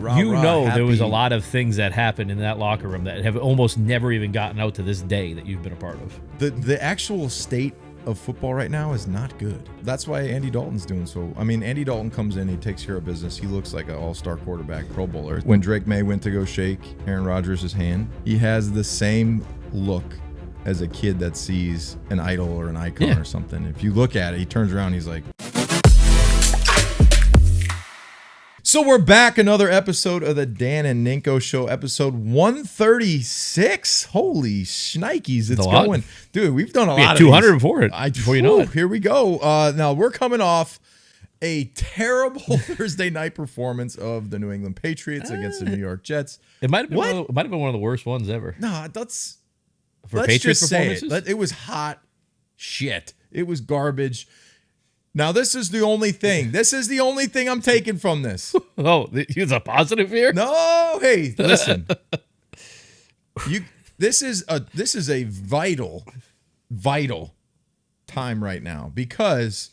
There was a lot of things that happened in that locker room that have almost never even gotten out to this day that you've been a part of. The actual state of football right now is not good. That's why Andy Dalton's doing so. I mean, Andy Dalton comes in, he takes care of business. He looks like an all-star quarterback, Pro Bowler. When Drake May went to go shake Aaron Rodgers' hand, he has the same look as a kid that sees an idol or an icon or something. If you look at it, he turns around, he's like... So we're back, another episode of the Dan and Ninko Show, episode 136. Holy shnikes, it's going. Dude, we've done a lot of 200 before it. Before you know it. Here we go. Now, we're coming off a terrible Thursday night performance of the New England Patriots against the New York Jets. It might have been one of the worst ones ever. No, let's Patriots just say performances? it was hot shit. It was garbage. Now, this is the only thing. This is the only thing I'm taking from this. Oh, it's a positive here? No, hey, listen. This is a vital time right now because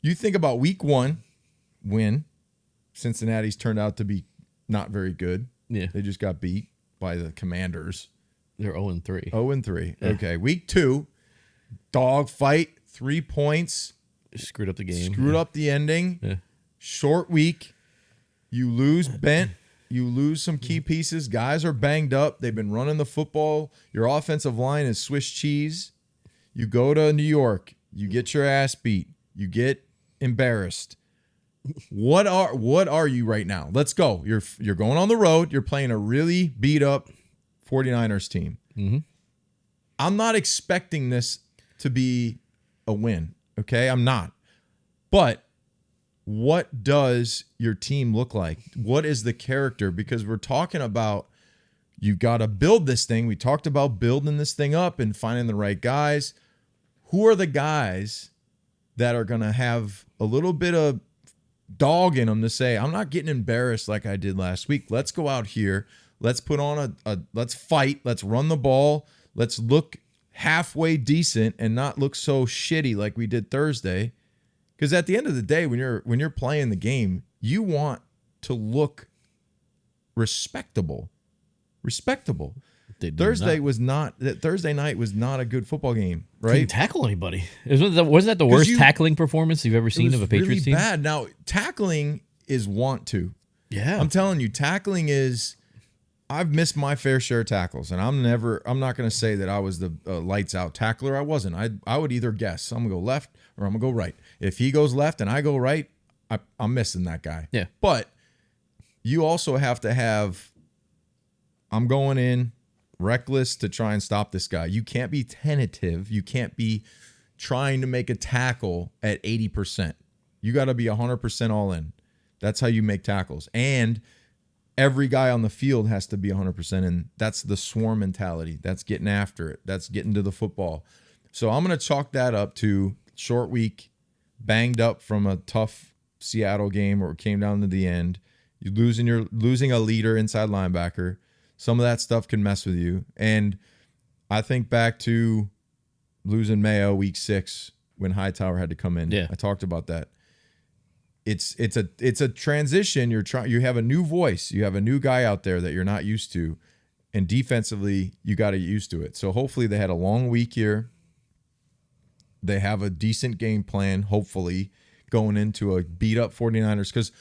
you think about week 1 win. Cincinnati's turned out to be not very good. Yeah. They just got beat by the Commanders. They're 0-3. 0-3. Yeah. Okay. Week 2, dog fight, 3 points. Screwed up the game. Screwed up the ending. Yeah. Short week. You lose Bent. You lose some key pieces. Guys are banged up. They've been running the football. Your offensive line is Swiss cheese. You go to New York. You get your ass beat. You get embarrassed. What are you right now? Let's go. You're going on the road. You're playing a really beat up 49ers team. Mm-hmm. I'm not expecting this to be a win. Okay, I'm not. But what does your team look like? What is the character? Because we're talking about you got to build this thing. We talked about building this thing up and finding the right guys. Who are the guys that are going to have a little bit of dog in them to say, I'm not getting embarrassed like I did last week. Let's go out here. Let's put on let's fight. Let's run the ball. Let's look halfway decent and not look so shitty like we did Thursday. Because at the end of the day, when you're playing the game, you want to look respectable. Thursday night was not a good football game, right? Couldn't tackle anybody. Wasn't that the worst tackling performance you've ever seen of a Patriots team? It was really bad. Now, tackling is want to. Yeah. I'm telling you, tackling is... I've missed my fair share of tackles, and I'm not going to say that I was the lights out tackler. I wasn't. I would either guess I'm going to go left or I'm going to go right. If he goes left and I go right, I'm missing that guy. Yeah. But you also have to have, I'm going in reckless to try and stop this guy. You can't be tentative. You can't be trying to make a tackle at 80%. You got to be 100% all in. That's how you make tackles. And every guy on the field has to be 100%, and that's the swarm mentality. That's getting after it. That's getting to the football. So I'm going to chalk that up to short week, banged up from a tough Seattle game where it came down to the end. You're losing a leader, inside linebacker. Some of that stuff can mess with you. And I think back to losing Mayo week 6 when Hightower had to come in. Yeah. I talked about that. It's a transition. You have a new voice. You have a new guy out there that you're not used to, and defensively you got to get used to it. So hopefully they had a long week here. They have a decent game plan, hopefully, going into a beat up 49ers, because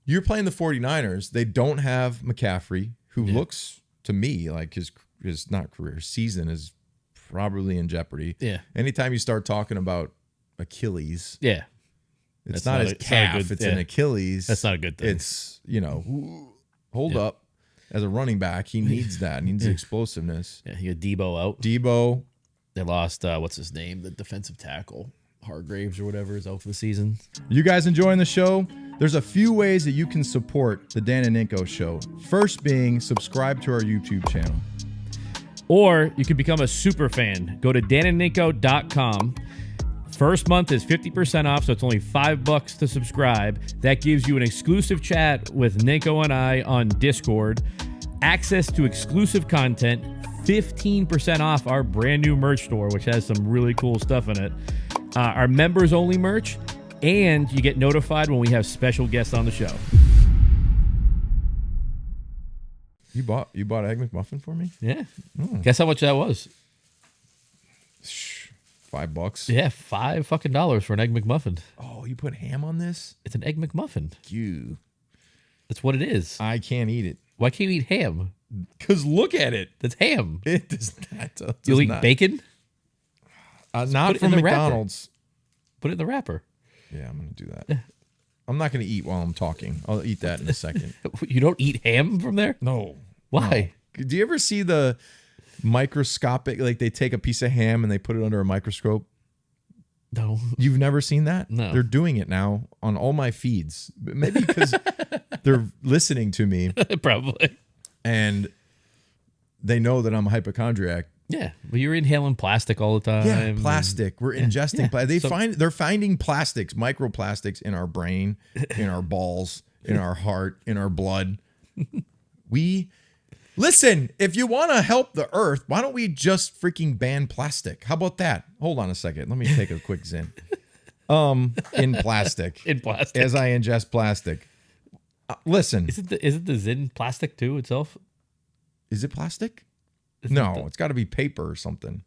you're playing the 49ers. They don't have McCaffrey, who looks to me like his season is probably in jeopardy. Yeah. Anytime you start talking about Achilles. Yeah. It's not his calf. It's an Achilles. That's not a good thing. It's, hold up. As a running back, he needs that. He needs explosiveness. Yeah, he had Debo out. They lost, what's his name? The defensive tackle, Hargraves or whatever, is out for the season. You guys enjoying the show? There's a few ways that you can support the Dan and Ninko Show. First being subscribe to our YouTube channel. Or you can become a super fan. Go to danandninko.com. First month is 50% off, so it's only $5 to subscribe. That gives you an exclusive chat with Ninko and I on Discord, access to exclusive content, 15% off our brand new merch store, which has some really cool stuff in it, our members-only merch, and you get notified when we have special guests on the show. You bought Egg McMuffin for me? Yeah. Guess how much that was? $5. Yeah, $5 fucking for an Egg McMuffin. Oh, you put ham on this? It's an Egg McMuffin. You. That's what it is. I can't eat it. Why can't you eat ham? Because look at it. That's ham. It does not. You'll eat bacon? Not from McDonald's. Put it in the wrapper. Yeah, I'm going to do that. I'm not going to eat while I'm talking. I'll eat that in a second. You don't eat ham from there? No. Why? No. Do you ever see the microscopic, like they take a piece of ham and they put it under a microscope? No. You've never seen that? No. They're doing it now on all my feeds. Maybe because they're listening to me. Probably. And they know that I'm a hypochondriac. Yeah. Well, you're inhaling plastic all the time. Yeah, plastic. We're ingesting plastic. They're finding plastics, microplastics in our brain, in our balls, in our heart, in our blood. Listen, if you want to help the earth, why don't we just freaking ban plastic? How about that? Hold on a second. Let me take a quick zen. In plastic. In plastic. As I ingest plastic. Listen. Isn't the Zin plastic too itself? Is it plastic? No, it's got to be paper or something.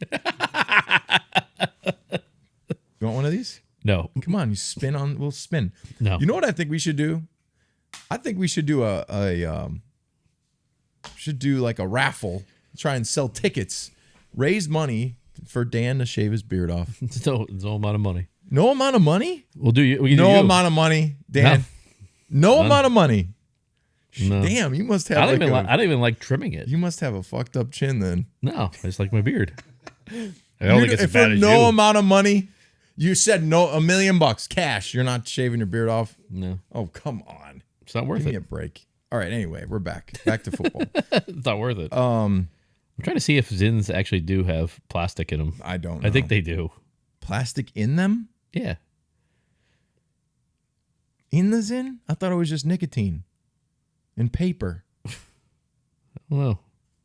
You want one of these? No. Come on, you spin on. We'll spin. No. You know what I think we should do? I think we should do like a raffle. Try and sell tickets. Raise money for Dan to shave his beard off. No amount of money. No amount of money? We can do no you. amount of money, Dan. No amount of money. No. Damn, you must have. I don't even like trimming it. You must have a fucked up chin then. No, I just like my beard. I don't think it's as bad as no you. amount of money. You said no, $1 million cash. You're not shaving your beard off. No. Oh, come on. It's not worth Give it. me a break. All right. Anyway, we're back to football. It's not worth it. I'm trying to see if Zins actually do have plastic in them. I don't know. I think they do. Plastic in them? Yeah. In the Zin? I thought it was just nicotine and paper. Well.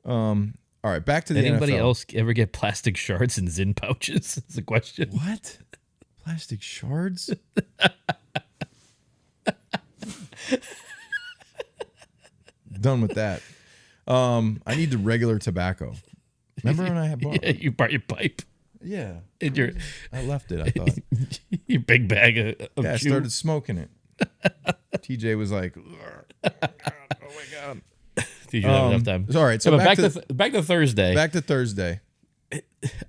All right. Back to the Anybody NFL. else ever get plastic shards in Zin pouches? That's the question. What? Plastic shards? Done with that. I need the regular tobacco. Remember when I had bought? Yeah, you brought your pipe. Yeah. In your I left it, I thought. your big bag of I chew. started smoking it. TJ was like, oh my God. Did you have enough time? All right. So but back to Thursday. Back to Thursday.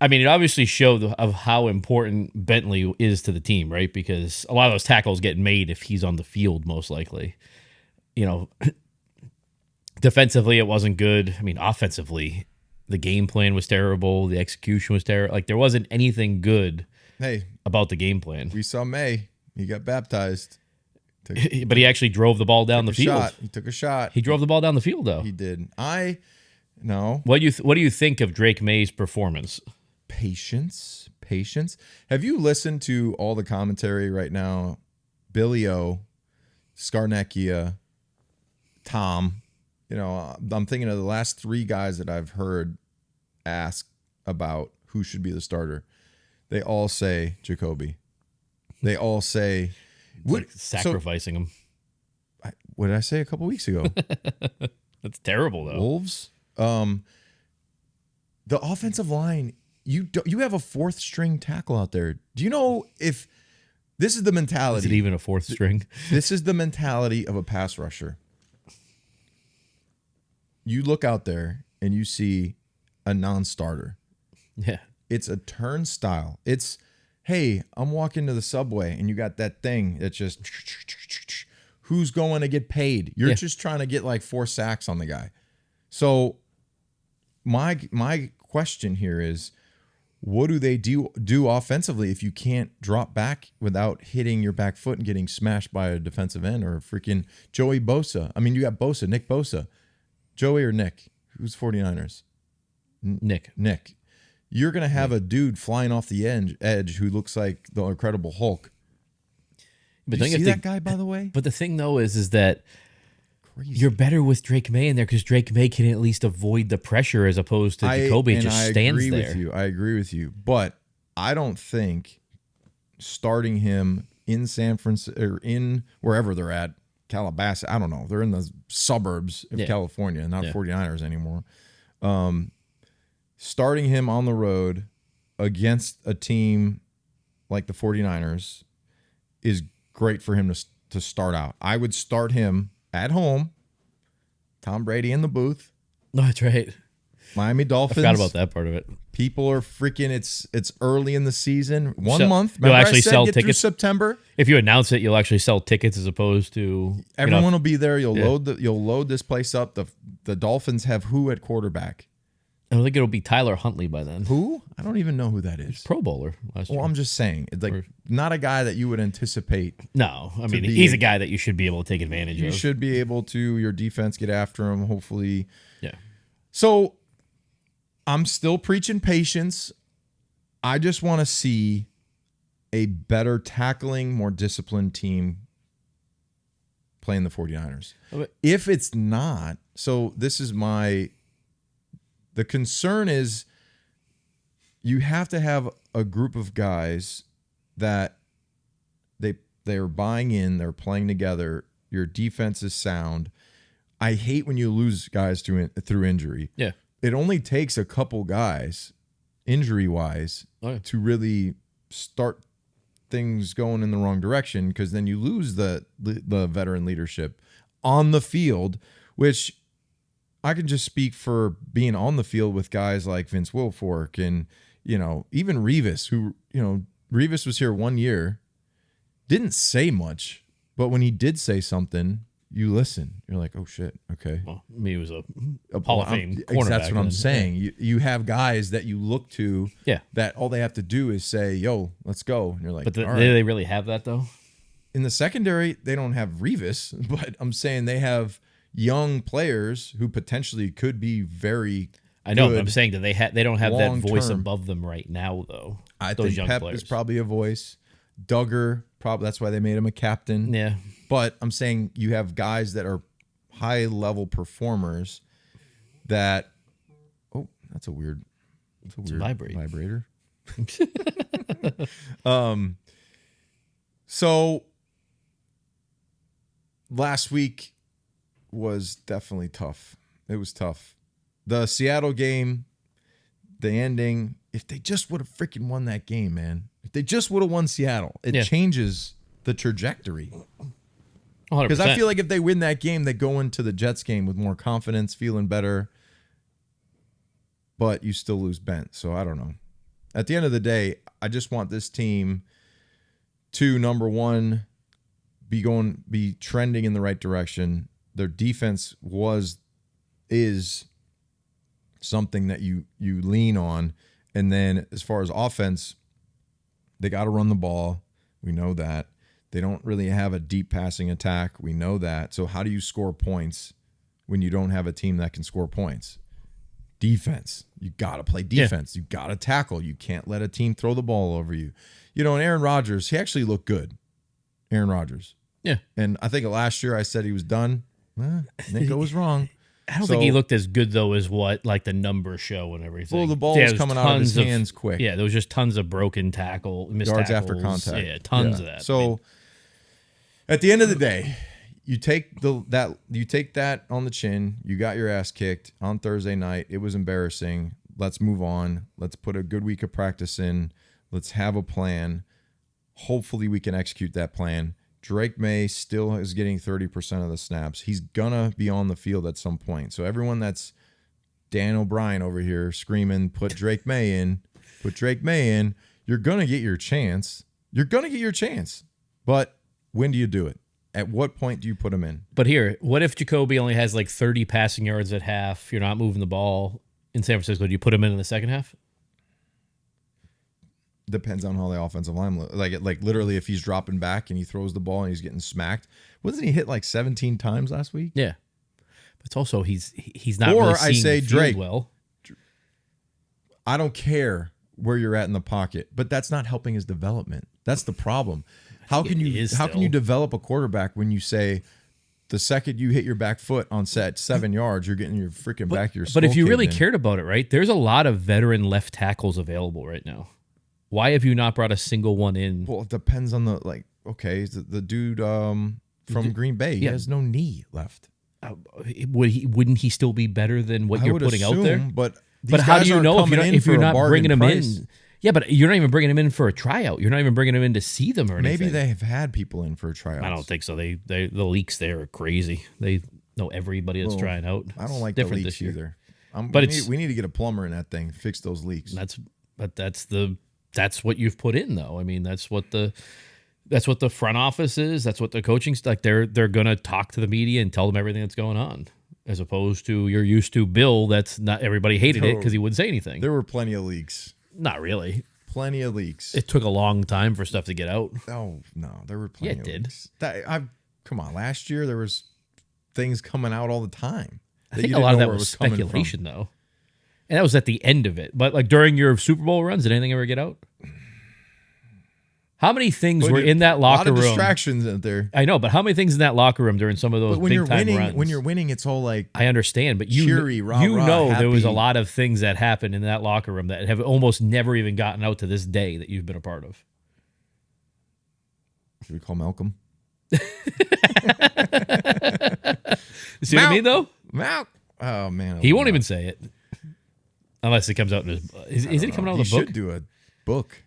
I mean, it obviously showed of how important Bentley is to the team, right? Because a lot of those tackles get made if he's on the field, most likely. You know, defensively, it wasn't good. I mean, offensively, the game plan was terrible. The execution was terrible. Like, there wasn't anything good about the game plan. We saw May. He got baptized. But he actually drove the ball down the field. He took a shot. He drove the ball down the field, though. He did. No. What do you think of Drake May's performance? Patience. Have you listened to all the commentary right now? Billy O, Scarnecchia, Tom. You know, I'm thinking of the last three guys that I've heard ask about who should be the starter. They all say Jacoby. They all say sacrificing him. What did I say a couple weeks ago? That's terrible, though. Wolves. The offensive line. You have a fourth string tackle out there. Do you know if this is the mentality? Is it even a fourth string? This is the mentality of a pass rusher. You look out there and you see a non-starter. Yeah. It's a turnstile. It's, hey, I'm walking to the subway and you got that thing that's just, who's going to get paid? You're just trying to get like 4 sacks on the guy. So my question here is, what do they do offensively if you can't drop back without hitting your back foot and getting smashed by a defensive end or freaking Joey Bosa? I mean, you got Bosa, Nick Bosa. Joey or Nick? Who's 49ers? Nick. You're going to have a dude flying off the edge who looks like the Incredible Hulk. But you see that guy, by the way? But the thing, though, is that you're better with Drake May in there because Drake May can at least avoid the pressure as opposed to Jacoby just stands there. I agree with you. But I don't think starting him in San Francisco or in wherever they're at, Calabasas. I don't know. They're in the suburbs of California, not 49ers anymore. Starting him on the road against a team like the 49ers is great for him to start out. I would start him at home, Tom Brady in the booth. No, that's right. Miami Dolphins. I forgot about that part of it. People are freaking. It's early in the season. One So, month. you'll Remember actually I said sell get through tickets? September. If you announce it, you'll actually sell tickets as opposed to Everyone will be there. You'll load this place up. The Dolphins have who at quarterback? I don't think it'll be Tyler Huntley by then. Who? I don't even know who that is. Pro Bowler last year. Well, I'm just saying, it's like not a guy that you would anticipate. No, I mean he's a guy that you should be able to take advantage of. You should be able to. Your defense get after him. Hopefully. Yeah. So I'm still preaching patience. I just want to see a better tackling, more disciplined team playing the 49ers. Okay. If it's not, so this is the concern is you have to have a group of guys that they're buying in, they're playing together, your defense is sound. I hate when you lose guys through injury. Yeah. It only takes a couple guys, injury-wise, to really start things going in the wrong direction, because then you lose the veteran leadership on the field, which I can just speak for being on the field with guys like Vince Wilfork and, even Revis, who, Revis was here 1 year, didn't say much, but when he did say something, you listen. You're like, oh shit, okay. Well, he was a Hall of Fame cornerback. That's what I'm saying. You have guys that you look to. Yeah. That all they have to do is say, "Yo, let's go," and you're like, But all do right. they really have that though? In the secondary, they don't have Revis, but I'm saying they have young players who potentially could be very. I know. good But I'm saying that they don't have that voice long-term. above them right now though. I those think young Pep players. is probably a voice. Duggar, probably that's why they made him a captain. Yeah. But I'm saying you have guys that are high level performers that. Oh, that's a weird vibrator. So last week was definitely tough. It was tough. The Seattle game, the ending, if they just would have freaking won that game, man. If they just would have won Seattle, it changes the trajectory. 100%. Because I feel like if they win that game, they go into the Jets game with more confidence, feeling better. But you still lose Bent, so I don't know. At the end of the day, I just want this team to, number one, be trending in the right direction. Their defense is something that you lean on. And then as far as offense, they got to run the ball. We know that. They don't really have a deep passing attack. We know that. So how do you score points when you don't have a team that can score points? Defense. You got to play defense. You got to tackle. You can't let a team throw the ball over you. And Aaron Rodgers, he actually looked good. Aaron Rodgers. Yeah. And I think last year I said he was done. Ninko was wrong. I don't think he looked as good though as what the numbers show and everything. Well, the ball was coming out of his hands quick. Yeah, there was just tons of broken missed yards tackles. after contact. Yeah, tons of that. So at the end of the day, you take that on the chin. You got your ass kicked on Thursday night. It was embarrassing. Let's move on. Let's put a good week of practice in. Let's have a plan. Hopefully we can execute that plan. Drake May still is getting 30% of the snaps. He's going to be on the field at some point. So everyone that's Dan O'Brien over here screaming, put Drake May in, you're going to get your chance. But when do you do it? At what point do you put him in? But here, what if Jacoby only has 30 passing yards at half? You're not moving the ball in San Francisco. Do you put him in the second half? Depends on how the offensive line like literally if he's dropping back and he throws the ball and he's getting smacked. Wasn't he hit 17 times last week? Yeah. But it's also he's not really seeing the field Drake, well. I don't care where you're at in the pocket, but that's not helping his development. That's the problem. How can you develop a quarterback when you say the second you hit your back foot on set 7 yards, you're getting your freaking back of your skull But if you really caved in? cared about it, right? There's a lot of veteran left tackles available right now. Why have you not brought a single one in? Well, it depends on the the dude from Green Bay. He has no knee left. Wouldn't he still be better than what you're putting out there? But how do you know if you're not bringing him in? Yeah, but you're not even bringing him in for a tryout. You're not even bringing him in to see them or anything. Maybe they have had people in for a tryout. I don't think so. The leaks there are crazy. They know everybody that's trying out. I don't like the leaks either. We need to get a plumber in that thing, fix those leaks. That's what you've put in, though. I mean, that's what the front office is. That's what the coaching's like. They're gonna talk to the media and tell them everything that's going on, as opposed to you're used to Bill. That's not everybody hated it because he wouldn't say anything. There were plenty of leaks. Not really. Plenty of leaks. It took a long time for stuff to get out. Oh no, there were plenty. Yeah, it of leaks. Come on. Last year there was things coming out all the time. I think a lot of that was speculation, though. And that was at the end of it. But like during your Super Bowl runs, did anything ever get out? How many things were in that locker room? A lot of distractions out there. I know, but how many things in that locker room during some of those big time runs? When you're winning, it's all like I understand, but cheery, rah-rah, there was a lot of things that happened in that locker room that have almost never even gotten out to this day that you've been a part of. Should we call Malcolm? See what I mean, though? Oh man, he won't even say it unless it comes out in his. Is it coming out in the book? He should do a book.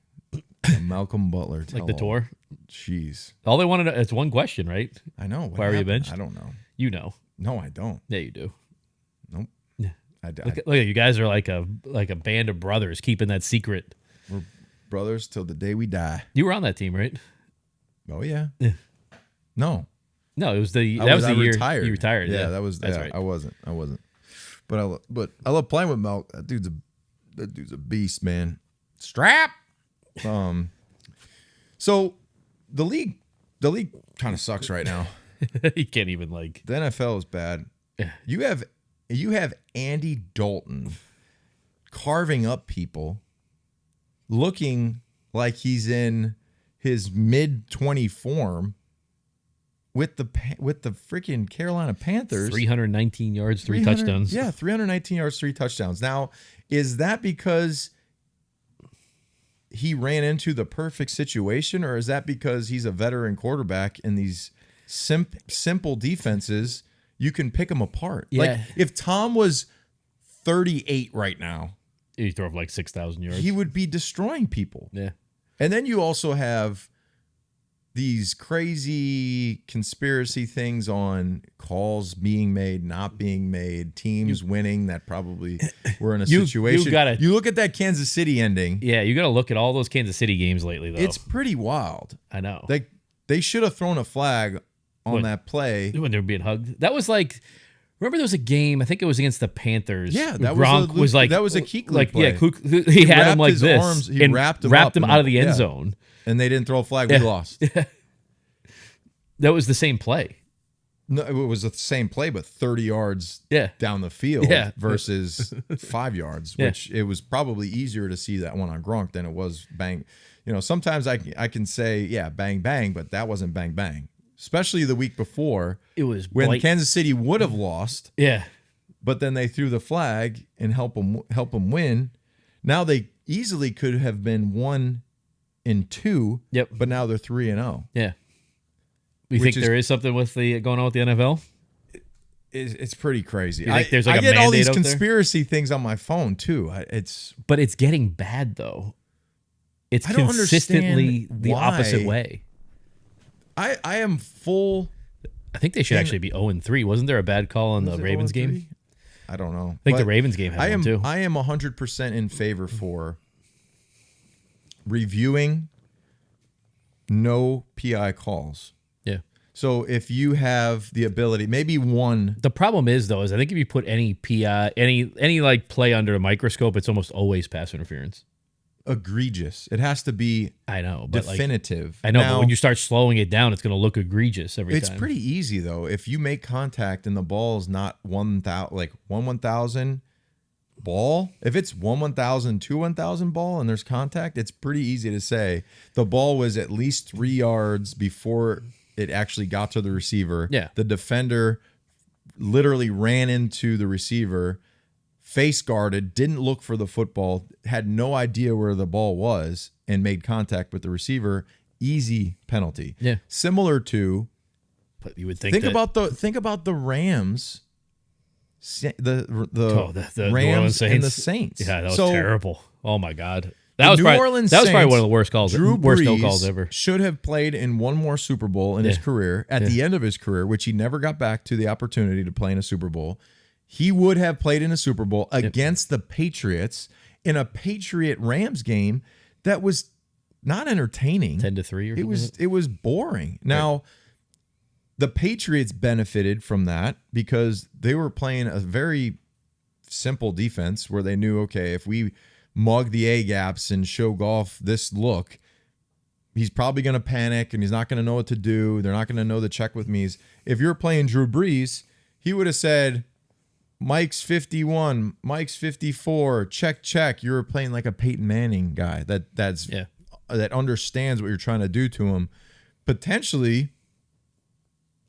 Malcolm Butler, like the tour. Jeez, all they wanted. It's one question, right? I know. Why were you benched? I don't know. You know. No, I don't. Yeah, you do. Nope. Yeah. Look at you guys are like a band of brothers keeping that secret. We're brothers till the day we die. You were on that team, right? Oh yeah. No, it was the year retired. You retired. Yeah, that's right. I wasn't. But I love playing with Malk. That dude's a beast, man. Strap. So the league kind of sucks right now. You can't even like the NFL is bad. Yeah. You have Andy Dalton carving up people, looking like he's in his mid-20 form with the freaking Carolina Panthers. 319 yards, 3 touchdowns. Yeah, 319 yards, 3 touchdowns. Now, is that because he ran into the perfect situation, or is that because he's a veteran quarterback in these simple defenses? You can pick them apart. Yeah. Like if Tom was 38 right now, he'd throw up like 6,000 yards. He would be destroying people. Yeah. And then you also have these crazy conspiracy things on calls being made, not being made, teams winning that probably were in a situation. You look at that Kansas City ending. Yeah, you got to look at all those Kansas City games lately, though. It's pretty wild. I know. They should have thrown a flag on that play. When they were being hugged. That was like, remember there was a game, I think it was against the Panthers. Yeah, that Gronk was like. That was a Kuechly play. Yeah, he had him like this. Arms, he wrapped him out of the end zone. And they didn't throw a flag. We lost. That was the same play. No, it was the same play, but 30 yards down the field versus 5 yards, which it was probably easier to see that one on Gronk than it was bang. Sometimes I can say, bang, bang, but that wasn't bang, bang. Especially the week before. It was when Kansas City would have lost. Yeah. But then they threw the flag and help them win. Now they easily could have been 1-2. Yep. But now they're 3-0. Yeah. You think there is something with going on with the NFL? It's pretty crazy. You think there's like I a get all these mandate out conspiracy things on my phone too. But it's getting bad though. It's I don't consistently understand the why. opposite way. I am full. I think they should actually be 0-3. Wasn't there a bad call on the Ravens game? I don't know. I think the Ravens game had one too. I am 100% in favor for reviewing no PI calls. Yeah. So if you have the ability, maybe one. The problem is I think if you put any PI, any like play under a microscope, it's almost always pass interference. Egregious. It has to be. I know, but definitive. I know, but when you start slowing it down, it's going to look egregious every time. It's pretty easy though. If you make contact and the ball is not 1,000 ball, if it's 1,000 to 1,000 ball and there's contact, it's pretty easy to say the ball was at least 3 yards before it actually got to the receiver. Yeah. The defender literally ran into the receiver, face guarded, didn't look for the football, had no idea where the ball was, and made contact with the receiver. Easy penalty. Yeah. Similar to But you would think think about the Rams, the New Rams Orleans and the Saints. Yeah, that was So, terrible. Oh my God. That was New probably Orleans one of Saints, the worst calls, Drew worst no Brees calls ever. should have played in one more Super Bowl in his career. At the end of his career, which he never got back to the opportunity to play in a Super Bowl, he would have played in a Super Bowl against the Patriots in a Patriot Rams game that was not entertaining. 10-3 or something. It was boring. Now, the Patriots benefited from that because they were playing a very simple defense where they knew, okay, if we mug the A gaps and show Goff this look, he's probably going to panic and he's not going to know what to do. They're not going to know the check with me's. If you're playing Drew Brees, he would have said, Mike's 51, Mike's 54, check. You were playing like a Peyton Manning guy that understands what you're trying to do to him. Potentially,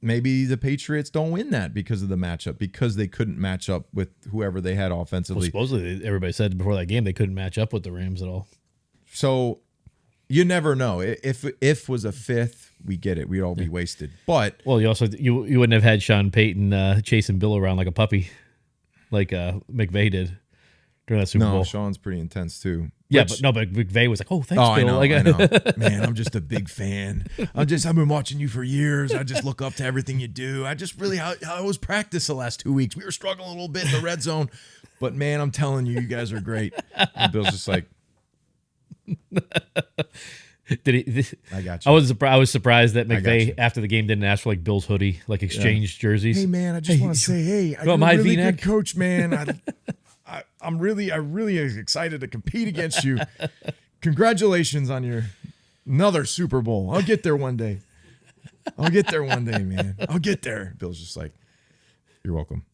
maybe the Patriots don't win that because of the matchup, because they couldn't match up with whoever they had offensively. Well, supposedly, everybody said before that game they couldn't match up with the Rams at all. So you never know. If was a fifth, we get it. We'd all be wasted. But you also you wouldn't have had Sean Payton chasing Bill around like a puppy, like McVay did during that Super Bowl. No, Sean's pretty intense too. Yeah, but McVay was like, "Oh, thanks, Bill." I know, like, I know. Man, I'm just a big fan. I've been watching you for years. I just look up to everything you do. I just really, how was practice the last 2 weeks? We were struggling a little bit in the red zone, but man, I'm telling you, you guys are great. And Bill's just like, I got you. I was surprised that McVay after the game didn't ask for like Bill's hoodie, like exchange jerseys. Hey man, I just want to say, hey, you're my really good coach, man. I'm really excited to compete against you. Congratulations on your another Super Bowl. I'll get there one day. Man. I'll get there. Bill's just like, you're welcome.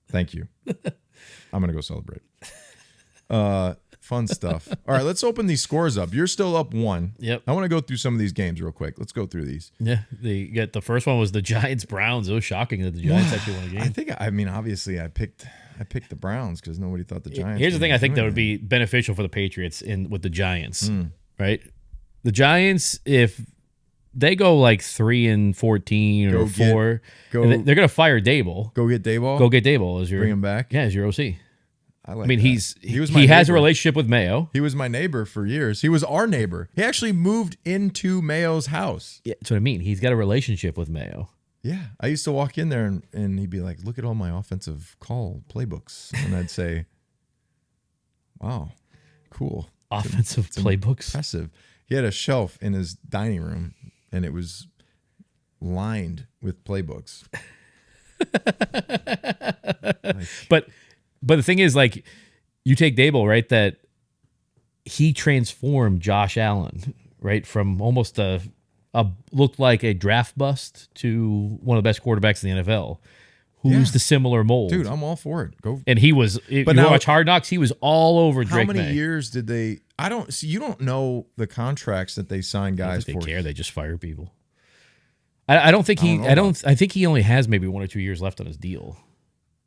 Thank you. I'm going to go celebrate. Fun stuff. All right, let's open these scores up. You're still up 1. Yep. I want to go through some of these games real quick. Let's go through these. Yeah. The first one was the Giants-Browns. It was shocking that the Giants actually won a game. Obviously I picked the Browns because nobody thought the Giants. Here's the thing I think that would be beneficial for the Patriots with the Giants, right? The Giants, if they go like 3-14 or 4, they're going to fire Dable. Go get Dayball. Go get Dable as your bring him back. Yeah, as your OC. I mean, that. He has a relationship with Mayo. He was my neighbor for years. He was our neighbor. He actually moved into Mayo's house. Yeah, that's what I mean. He's got a relationship with Mayo. Yeah, I used to walk in there and he'd be like, "Look at all my offensive call playbooks," and I'd say, "Wow, cool." Offensive playbooks. Impressive. He had a shelf in his dining room, and it was lined with playbooks. But the thing is, like, you take Dable, right? That he transformed Josh Allen, right, from almost a looked like a draft bust to one of the best quarterbacks in the NFL, who's the similar mold. Dude, I'm all for it. Go. And he was. But you watch Hard Knocks. He was all over Drake May. How many years did they? I don't see. You don't know the contracts that they sign guys for. They care. They just fire people. I don't think he. I think he only has maybe 1 or 2 years left on his deal.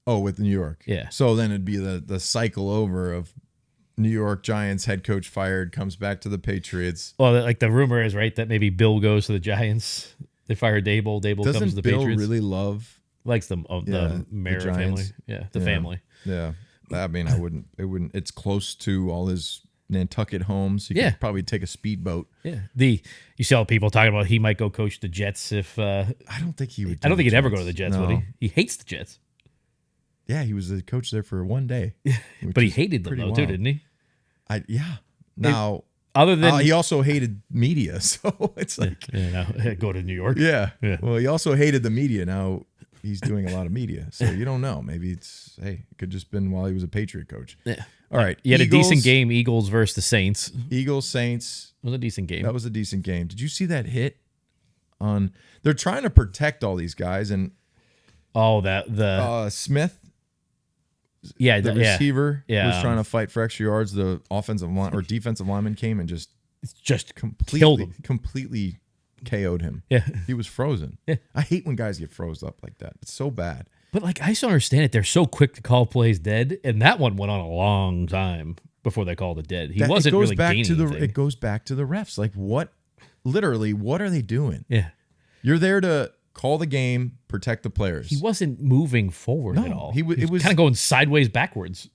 Oh, with New York. Yeah. So then it'd be the cycle over of New York Giants head coach fired, comes back to the Patriots. Well, like the rumor is, right, that maybe Bill goes to the Giants. They fire Dable. Dable comes to the Bill Patriots. Really love likes the Mara family. Yeah, the family. Yeah. I mean, it wouldn't. It's close to all his Nantucket homes. You could probably take a speedboat. Yeah. You see all people talking about he might go coach the Jets if. I don't think he would. I don't think he'd ever go to the Jets, would he? He hates the Jets. Yeah, he was the coach there for one day. But he hated them, though, too, didn't he? Now, other than he also hated media, so it's like go to New York. Yeah. Well, he also hated the media. Now he's doing a lot of media, so you don't know. Maybe it could just been while he was a Patriot coach. Yeah. All right. You had a decent game, Eagles versus the Saints. Eagles Saints. It was a decent game. That was a decent game. Did you see that hit on? They're trying to protect all these guys, and Smith. Yeah, the receiver was trying to fight for extra yards. The offensive line or defensive lineman came and just killed him. Completely KO'd him. Yeah, he was frozen. Yeah, I hate when guys get froze up like that. It's so bad. But like, I just don't understand it. They're so quick to call plays dead, and that one went on a long time before they called it dead. He wasn't really gaining anything. It goes back to the refs. Like, what? Literally, what are they doing? Yeah. You're there to call the game, protect the players. He wasn't moving forward at all. It was kind of going sideways, backwards.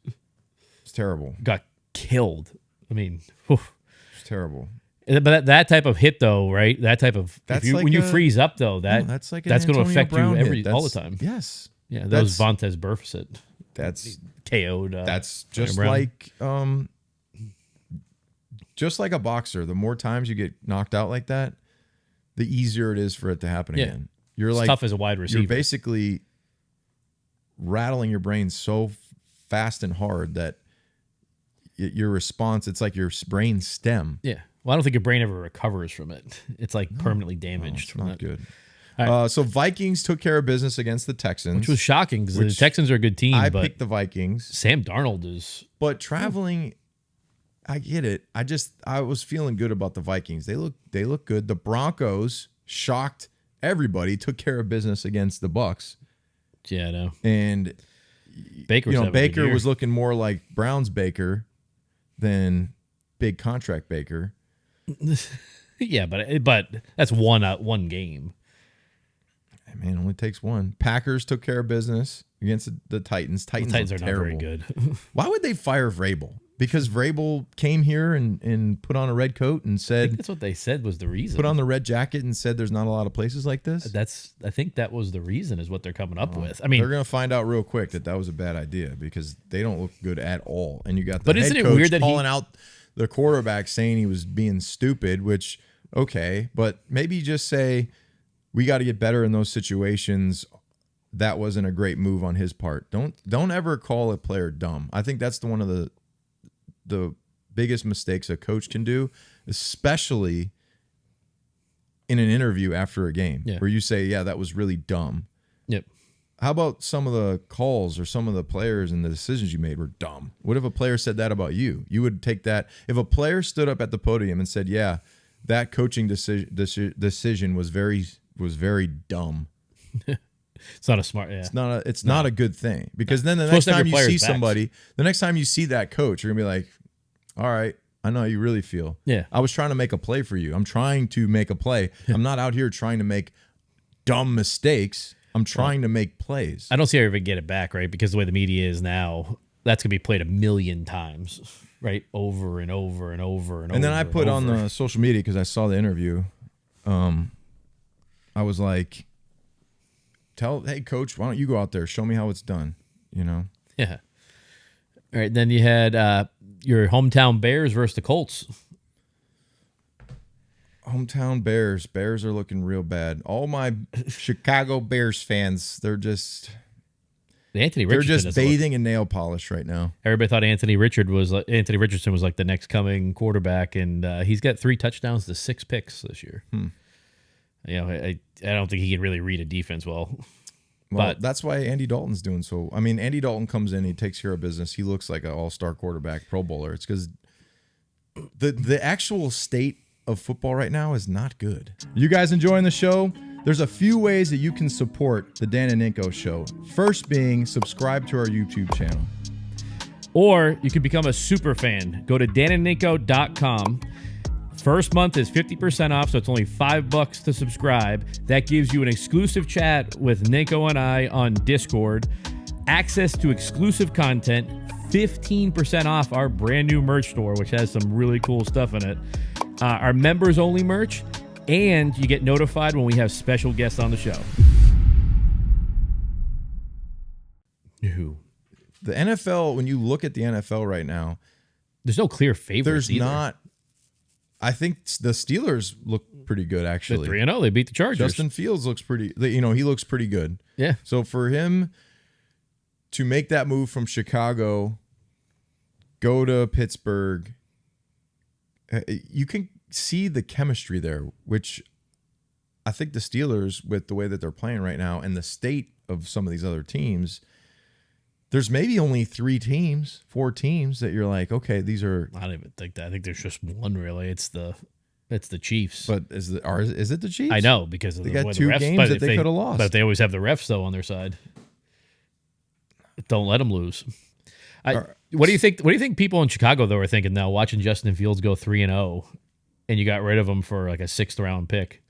It's terrible. Got killed. I mean, whew. It's terrible. But that type of hit, though, right? That type of when you freeze up, though, that's going to affect you all the time. Yes. Yeah, that was Vontaze Burfict. That's KO'd. That's just like a boxer. The more times you get knocked out like that, the easier it is for it to happen again. You're it's tough as a wide receiver. You're basically rattling your brain so fast and hard that your response, it's like your brain stem. Yeah. Well, I don't think your brain ever recovers from it. It's like permanently damaged. It's not good. Right. So Vikings took care of business against the Texans. Which was shocking because the Texans are a good team. I picked the Vikings. Sam Darnold is. But traveling, I get it. I was feeling good about the Vikings. They look good. The Broncos shocked everybody, took care of business against the Bucks. Yeah, I know. And Baker was looking more like Browns Baker than big contract Baker. Yeah, but that's one game. Man, it only takes one. Packers took care of business against the Titans. Titans are terrible. Not very good. Why would they fire Vrabel? Because Vrabel came here and put on a red coat and said... I think that's what they said was the reason. Put on the red jacket and said there's not a lot of places like this? I think that was the reason is what they're coming up with. I mean... They're going to find out real quick that was a bad idea because they don't look good at all. And you got the head coach weird that calling out the quarterback saying he was being stupid, which, okay, but maybe just say... We got to get better in those situations. That wasn't a great move on his part. Don't ever call a player dumb. I think that's one of the biggest mistakes a coach can do, especially in an interview after a game where you say, "Yeah, that was really dumb." Yep. How about some of the calls or some of the players and the decisions you made were dumb? What if a player said that about you? You would take that. If a player stood up at the podium and said, "Yeah, that coaching decision was very dumb." It's not a smart. Yeah. It's not a good thing because then the next time you see somebody, the next time you see that coach, you're gonna be like, "All right, I know how you really feel. Yeah, I was trying to make a play for you. I'm trying to make a play. I'm not out here trying to make dumb mistakes. I'm trying to make plays." I don't see how you ever get it back, right? Because the way the media is now, that's gonna be played 1,000,000 times, right? Over and over and over and over. And then I put on the social media because I saw the interview. I was like, hey, coach, why don't you go out there? Show me how it's done, you know? Yeah. All right, then you had your hometown Bears versus the Colts. Hometown Bears. Bears are looking real bad. All my Chicago Bears fans, they're just bathing in nail polish right now. Everybody thought Anthony Richardson was like the next coming quarterback, and he's got 3 touchdowns to 6 picks this year. You know, I don't think he can really read a defense well. But that's why Andy Dalton's doing so. I mean, Andy Dalton comes in, he takes care of business. He looks like an all-star quarterback, Pro Bowler. It's because the actual state of football right now is not good. You guys enjoying the show? There's a few ways that you can support the Dan and Ninko Show. First being subscribe to our YouTube channel. Or you can become a super fan. Go to danandninko.com. First month is 50% off, so it's only $5 to subscribe. That gives you an exclusive chat with Ninko and I on Discord, access to exclusive content, 15% off our brand new merch store, which has some really cool stuff in it, our members only merch, and you get notified when we have special guests on the show. The NFL, when you look at the NFL right now, there's no clear favorites either. Not. I think the Steelers look pretty good, actually. They're 3-0. They beat the Chargers. Justin Fields looks pretty, he looks pretty good. Yeah. So for him to make that move from Chicago, go to Pittsburgh, you can see the chemistry there, which I think the Steelers, with the way that they're playing right now and the state of some of these other teams, there's maybe only 4 teams that you're like, okay, these are. I don't even think that. I think there's just one really. It's the Chiefs. But is it the Chiefs? I know because of they got 2 games that they could have lost. But they always have the refs though on their side. Don't let them lose. What do you think? What do you think people in Chicago though are thinking now? Watching Justin Fields go 3-0, and you got rid of him for like a 6th round pick.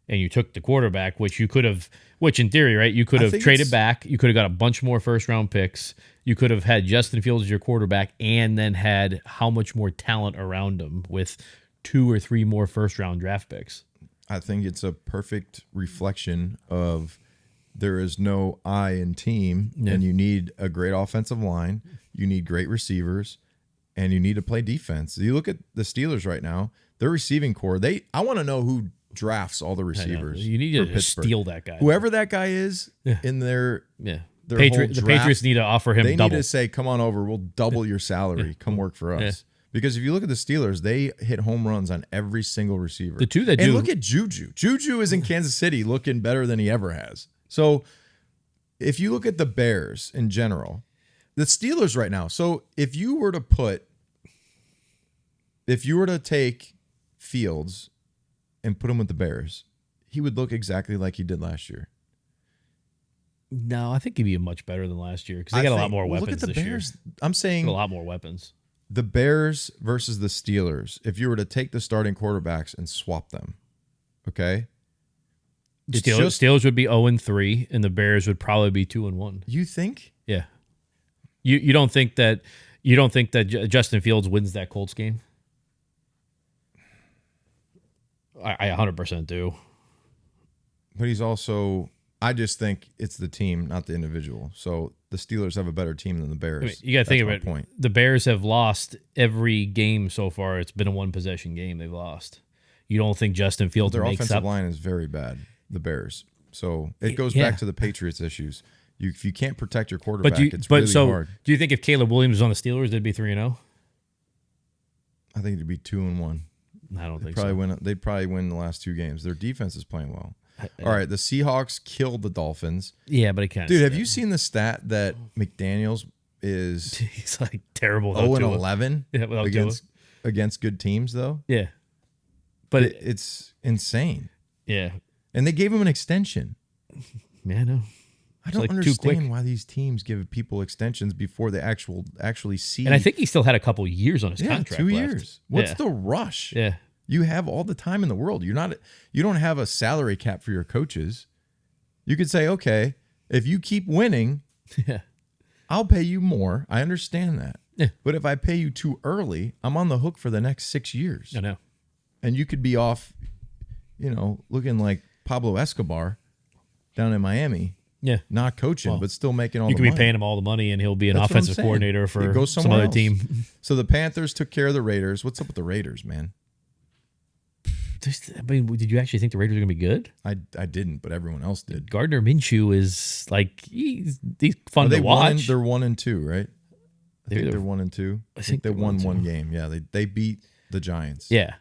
and you took the quarterback, which in theory, right, you could have traded back. You could have got a bunch more first-round picks. You could have had Justin Fields as your quarterback and then had how much more talent around him with 2 or 3 more first-round draft picks. I think it's a perfect reflection of there is no I in team, and you need a great offensive line, you need great receivers, and you need to play defense. You look at the Steelers right now, their receiving core, I want to know who drafts all the receivers. You need to steal that guy. Whoever that guy is in their the whole draft, Patriots need to offer him double. They need to say, come on over, we'll double your salary. Come work for us. Yeah. Because if you look at the Steelers, they hit home runs on every single receiver. The two that and look at Juju. Juju is in Kansas City looking better than he ever has. So if you look at the Bears in general, the Steelers right now. So if you were to take Fields and put him with the Bears, he would look exactly like he did last year. No, I think he'd be much better than last year because they got a lot more weapons look at the this Bears. year. I'm saying a lot more weapons. The Bears versus the Steelers, if you were to take the starting quarterbacks and swap them, okay? Steelers would be 0-3, and the Bears would probably be 2-1. You think? Yeah. You don't think that Justin Fields wins that Colts game? I 100% do. But he's also, I just think it's the team, not the individual. So the Steelers have a better team than the Bears. I mean, you got to think of it. Point. The Bears have lost every game so far. It's been a one-possession game they've lost. You don't think Justin Fields makes up? Their offensive line is very bad, the Bears. So it goes back to the Patriots issues. If you can't protect your quarterback, it's really hard. Do you think if Caleb Williams was on the Steelers, they'd be 3-0? I think it'd be 2-1. I don't think so. They'd probably win the last 2 games. Their defense is playing well. All right, the Seahawks killed the Dolphins. Yeah, but it can't. Dude, have you seen the stat that McDaniels is he's like terrible 0-11 against good teams though? Yeah. But it's insane. Yeah. And they gave him an extension. Yeah, I know. I don't understand why these teams give people extensions before they actually see. And I think he still had a couple years on his contract. 2 years. What's the rush? Yeah. You have all the time in the world. You don't have a salary cap for your coaches. You could say, okay, if you keep winning, I'll pay you more. I understand that. Yeah. But if I pay you too early, I'm on the hook for the next 6 years. I know. And you could be off, looking like Pablo Escobar down in Miami. Yeah. Not coaching, but still making all the money. You could be paying him all the money, and he'll be an offensive coordinator for some other team. So the Panthers took care of the Raiders. What's up with the Raiders, man? Did you actually think the Raiders were going to be good? I didn't, but everyone else did. Gardner Minshew is like he's fun to watch. They're 1-2, right? I think they're 1-2. I think they won 1 game. Yeah, they beat the Giants. Yeah.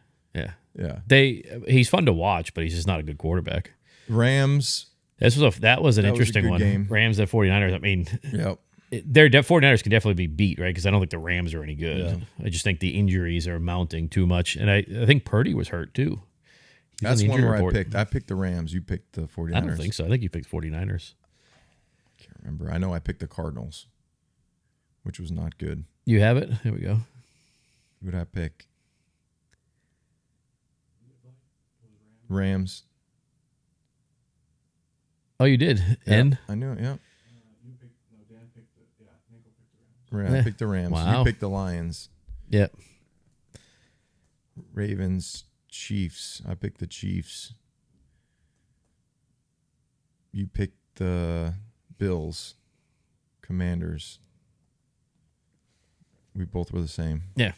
He's fun to watch, but he's just not a good quarterback. Rams. That was an interesting one. Game. Rams at 49ers. I mean, yep. 49ers can definitely be beat, right? Because I don't think the Rams are any good. Yeah. I just think the injuries are mounting too much. And I think Purdy was hurt too. That's one where I picked the Rams. You picked the 49ers. I don't think so. I think you picked 49ers. Can't remember. I know I picked the Cardinals, which was not good. You have it? Here we go. Who did I pick? Rams. Oh, you did? Yeah, and? I knew it, yeah. Dan picked Ninko picked the Rams. I picked the Rams. Wow. You picked the Lions. Yep. Ravens, Chiefs. I picked the Chiefs. You picked the Bills, Commanders. We both were the same. Yeah.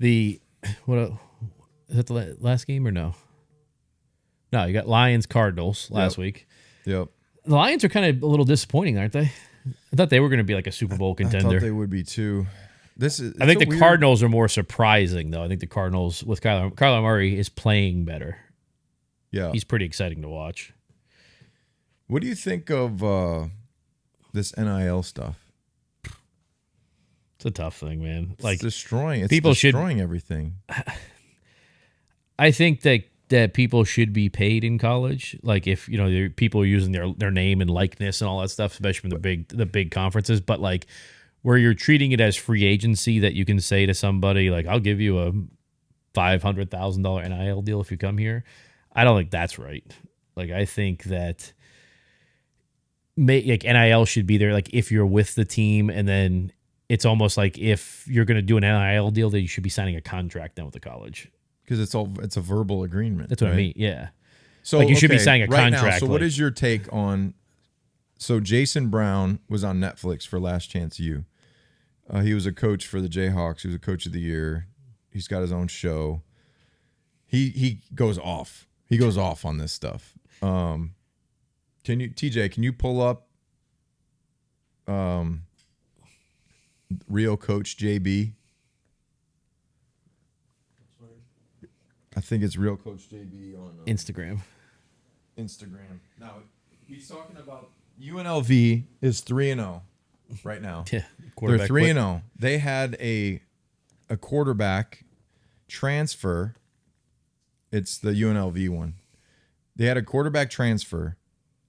Is that the last game or no? No, you got Lions, Cardinals last week. Yep. The Lions are kind of a little disappointing, aren't they? I thought they were going to be like a Super Bowl contender. I thought they would be too. I think the Cardinals are more surprising, though. I think the Cardinals with Kyler Murray is playing better. Yeah. He's pretty exciting to watch. What do you think of this NIL stuff? It's a tough thing, man. It's destroying everything. I think that people should be paid in college. Like if people are using their name and likeness and all that stuff, especially from the big conferences. But like where you're treating it as free agency, that you can say to somebody like, "I'll give you a $500,000 NIL deal if you come here." I don't think that's right. Like, I think that like NIL should be there. Like, if you're with the team, and then it's almost like if you're going to do an NIL deal, that you should be signing a contract then with the college. Because it's a verbal agreement. That's what I mean. Yeah. So like, you should be signing a right contract. Now, so what is your take on? So Jason Brown was on Netflix for Last Chance U. He was a coach for the Jayhawks. He was a coach of the year. He's got his own show. He goes off. He goes off on this stuff. TJ, can you pull up Real Coach JB? I think it's Real Coach JB on Instagram. Now, he's talking about UNLV is 3-0 right now. Yeah, they're 3-0. They had a quarterback transfer. It's the UNLV one. They had a quarterback transfer.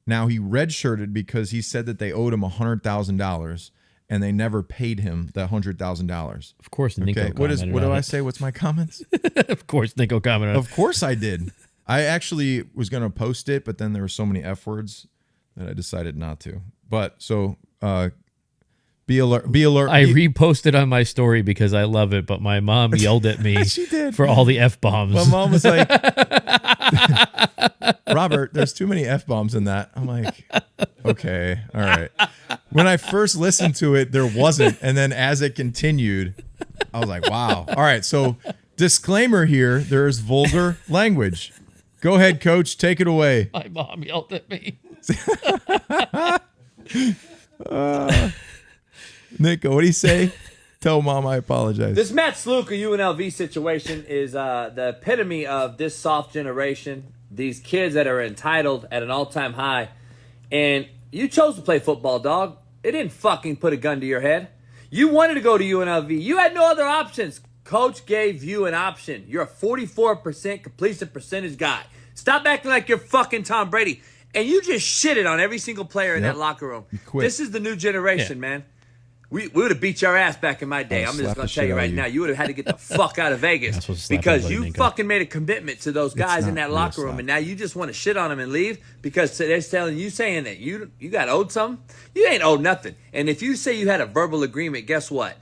Now he redshirted because he said that they owed him $100,000 and they never paid him that $100,000. Of course, Ninko Okay. What do I say? What's my comments? Of course, Ninko commented. Of course I did. I actually was going to post it, but then there were so many F words that I decided not to. But so be alert. I reposted on my story because I love it, but my mom yelled at me She did. for all the F-bombs. My mom was like, Robert, there's too many F-bombs in that. I'm like, okay, all right. When I first listened to it, there wasn't. And then as it continued, I was like, wow. All right, so disclaimer here, there is vulgar language. Go ahead, Coach. Take it away. My mom yelled at me. Ninko, what do you say? Tell Mom I apologize. This Matt Sluka UNLV situation is the epitome of this soft generation. These kids that are entitled at an all-time high. And you chose to play football, dog. It didn't fucking put a gun to your head. You wanted to go to UNLV. You had no other options. Coach gave you an option. You're a 44% completion percentage guy. Stop acting like you're fucking Tom Brady. And you just shitted on every single player in that locker room. This is the new generation, man. We would have beat your ass back in my day. I'm just going to tell you right now. You would have had to get the fuck out of Vegas because you fucking made a commitment to those guys in that locker room, and now you just want to shit on them and leave because they're saying that you got owed something. You ain't owed nothing. And if you say you had a verbal agreement, guess what?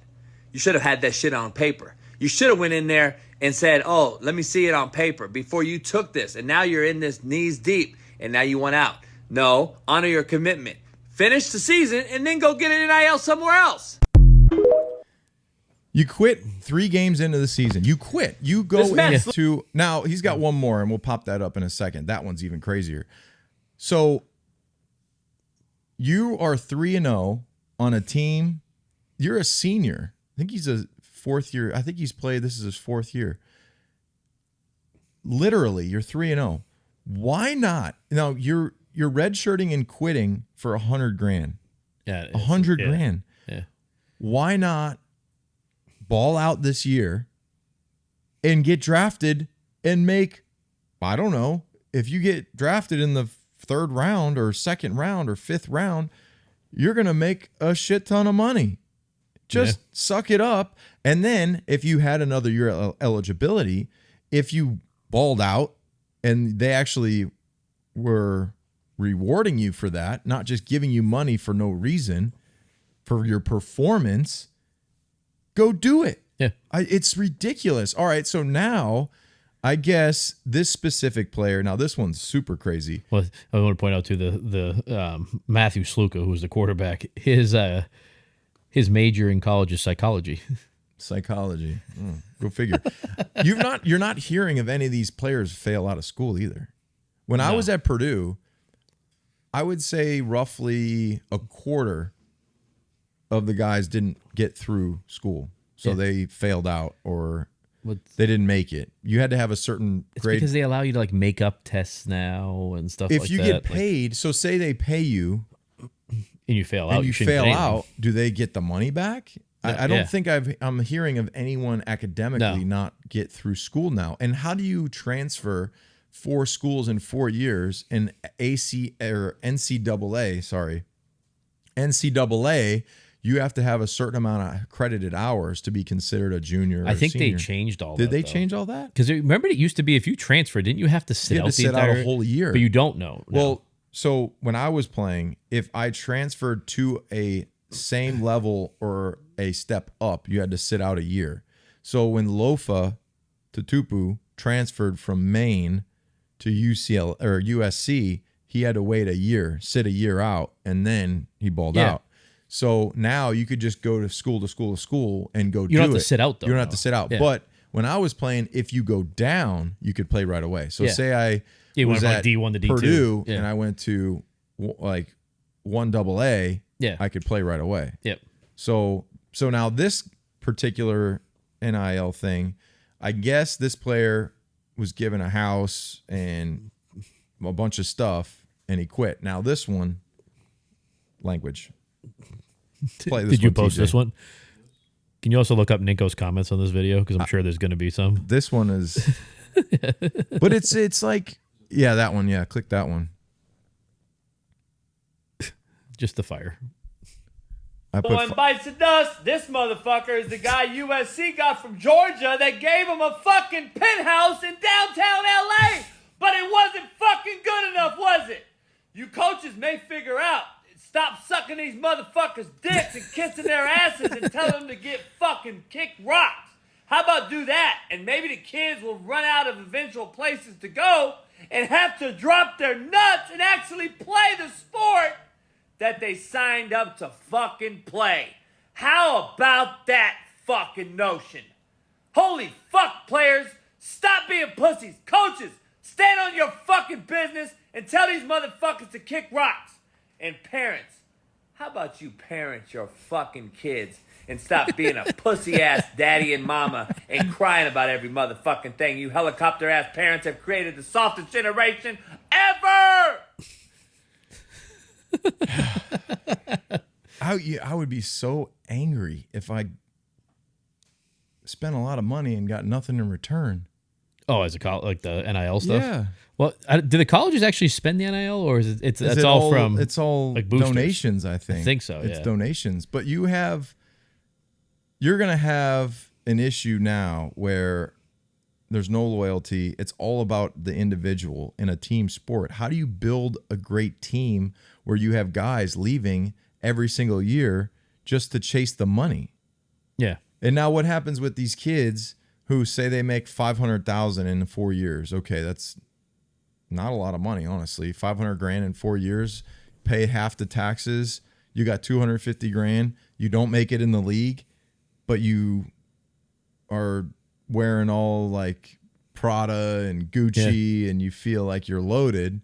You should have had that shit on paper. You should have went in there and said, oh, let me see it on paper before you took this. And now you're in this knees deep, and now you want out. No, honor your commitment. Finish the season, and then go get an NIL somewhere else. You quit 3 games into the season. You quit. You go into... Now, he's got one more, and we'll pop that up in a second. That one's even crazier. So, you are 3-0 on a team. You're a senior. I think he's a 4th year. I think he's played... This is his 4th year. Literally, you're 3-0. Why not? Now, you're redshirting and quitting for $100,000. Yeah, $100,000. Yeah. Why not ball out this year and get drafted and make, I don't know, if you get drafted in the 3rd round or 2nd round or 5th round, you're going to make a shit ton of money. Just suck it up. And then if you had another year eligibility, if you balled out and they actually were rewarding you for that, not just giving you money for no reason, for your performance, go do it. Yeah. It's ridiculous. All right, so now I guess this specific player, now this one's super crazy. Well, I want to point out to the Matthew Sluka, who was the quarterback, his major in college is psychology. Psychology. Go figure. You're not hearing of any of these players fail out of school either. When I was at Purdue, I would say roughly a quarter of the guys didn't get through school. So they failed out or they didn't make it. You had to have a certain grade. It's because they allow you to like make up tests now and stuff like that. If you get paid, so say they pay you and you fail out, and you fail out, do they get the money back? I don't think I'm hearing of anyone academically not get through school now. And how do you transfer 4 schools in 4 years in NCAA, you have to have a certain amount of accredited hours to be considered a junior. Or I think senior. they changed all. Did that, they though. change all that? Because remember, it used to be if you transferred, didn't you have to sit You had out to the sit entire out a whole year. But you don't know. No. Well, so when I was playing, if I transferred to a same level or a step up, you had to sit out a year. So when Lofa Tutupu transferred from Maine to UCL or USC, he had to wait a year, sit a year out, and then he balled out. So now you could just go to school to school to school and go do it. You don't have to sit out, though. You don't have to sit out. Yeah. But when I was playing, if you go down, you could play right away. So Yeah. say I You was went at from D1 to D2. Purdue Yeah. and I went to like 1AA, Yeah. I could play right away. Yep. So now this particular NIL thing, I guess this player was given a house and a bunch of stuff and he quit. Now this one, language. Play this Did you one, post TJ. this one? Can you also look up Ninko's comments on this video? Because I'm sure there's going to be some. This one is, but it's like, yeah, that one. Yeah, click that one. Just the fire. I put When bites the dust, this motherfucker is the guy USC got from Georgia that gave him a fucking penthouse in downtown LA. But it wasn't fucking good enough, was it? You coaches may figure out, stop sucking these motherfuckers' dicks and kissing their asses and tell them to get fucking kick rocks. How about do that? And maybe the kids will run out of eventual places to go and have to drop their nuts and actually play the sport that they signed up to fucking play. How about that fucking notion? Holy fuck, players. Stop being pussies. Coaches, stand on your fucking business and tell these motherfuckers to kick rocks. And parents, how about you parent your fucking kids and stop being a pussy-ass daddy and mama and crying about every motherfucking thing. You helicopter-ass parents have created the softest generation ever! I would be so angry if I spent a lot of money and got nothing in return. Oh, as a like the NIL stuff. Yeah. Well, do the colleges actually spend the NIL, or is it's Is it all from? It's all like boosters? donations, I think. I think so. It's Yeah. donations, but you're gonna have an issue now where there's no loyalty. It's all about the individual in a team sport. How do you build a great team where you have guys leaving every single year just to chase the money? Yeah. And now what happens with these kids who say they make $500,000 in 4 years? Okay, that's not a lot of money, honestly. $500,000 in 4 years, pay half the taxes. You got $250,000. You don't make it in the league, but you are wearing all like Prada and Gucci, and you feel like you're loaded.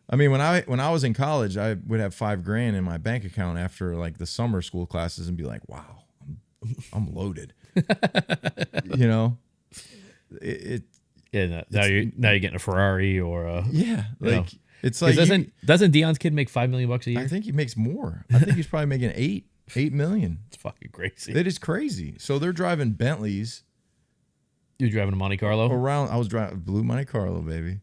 I mean, when I was in college, I would have $5,000 in my bank account after like the summer school classes and be like, wow, I'm loaded. You know, Yeah. Now you're getting a Ferrari or a yeah, you know. like it's like doesn't Dion's kid make $5 million a year? I think he makes more. I think he's probably making $8 million. It's fucking crazy. It is crazy. So they're driving Bentleys You're driving a Monte Carlo around. I was driving blue Monte Carlo, baby.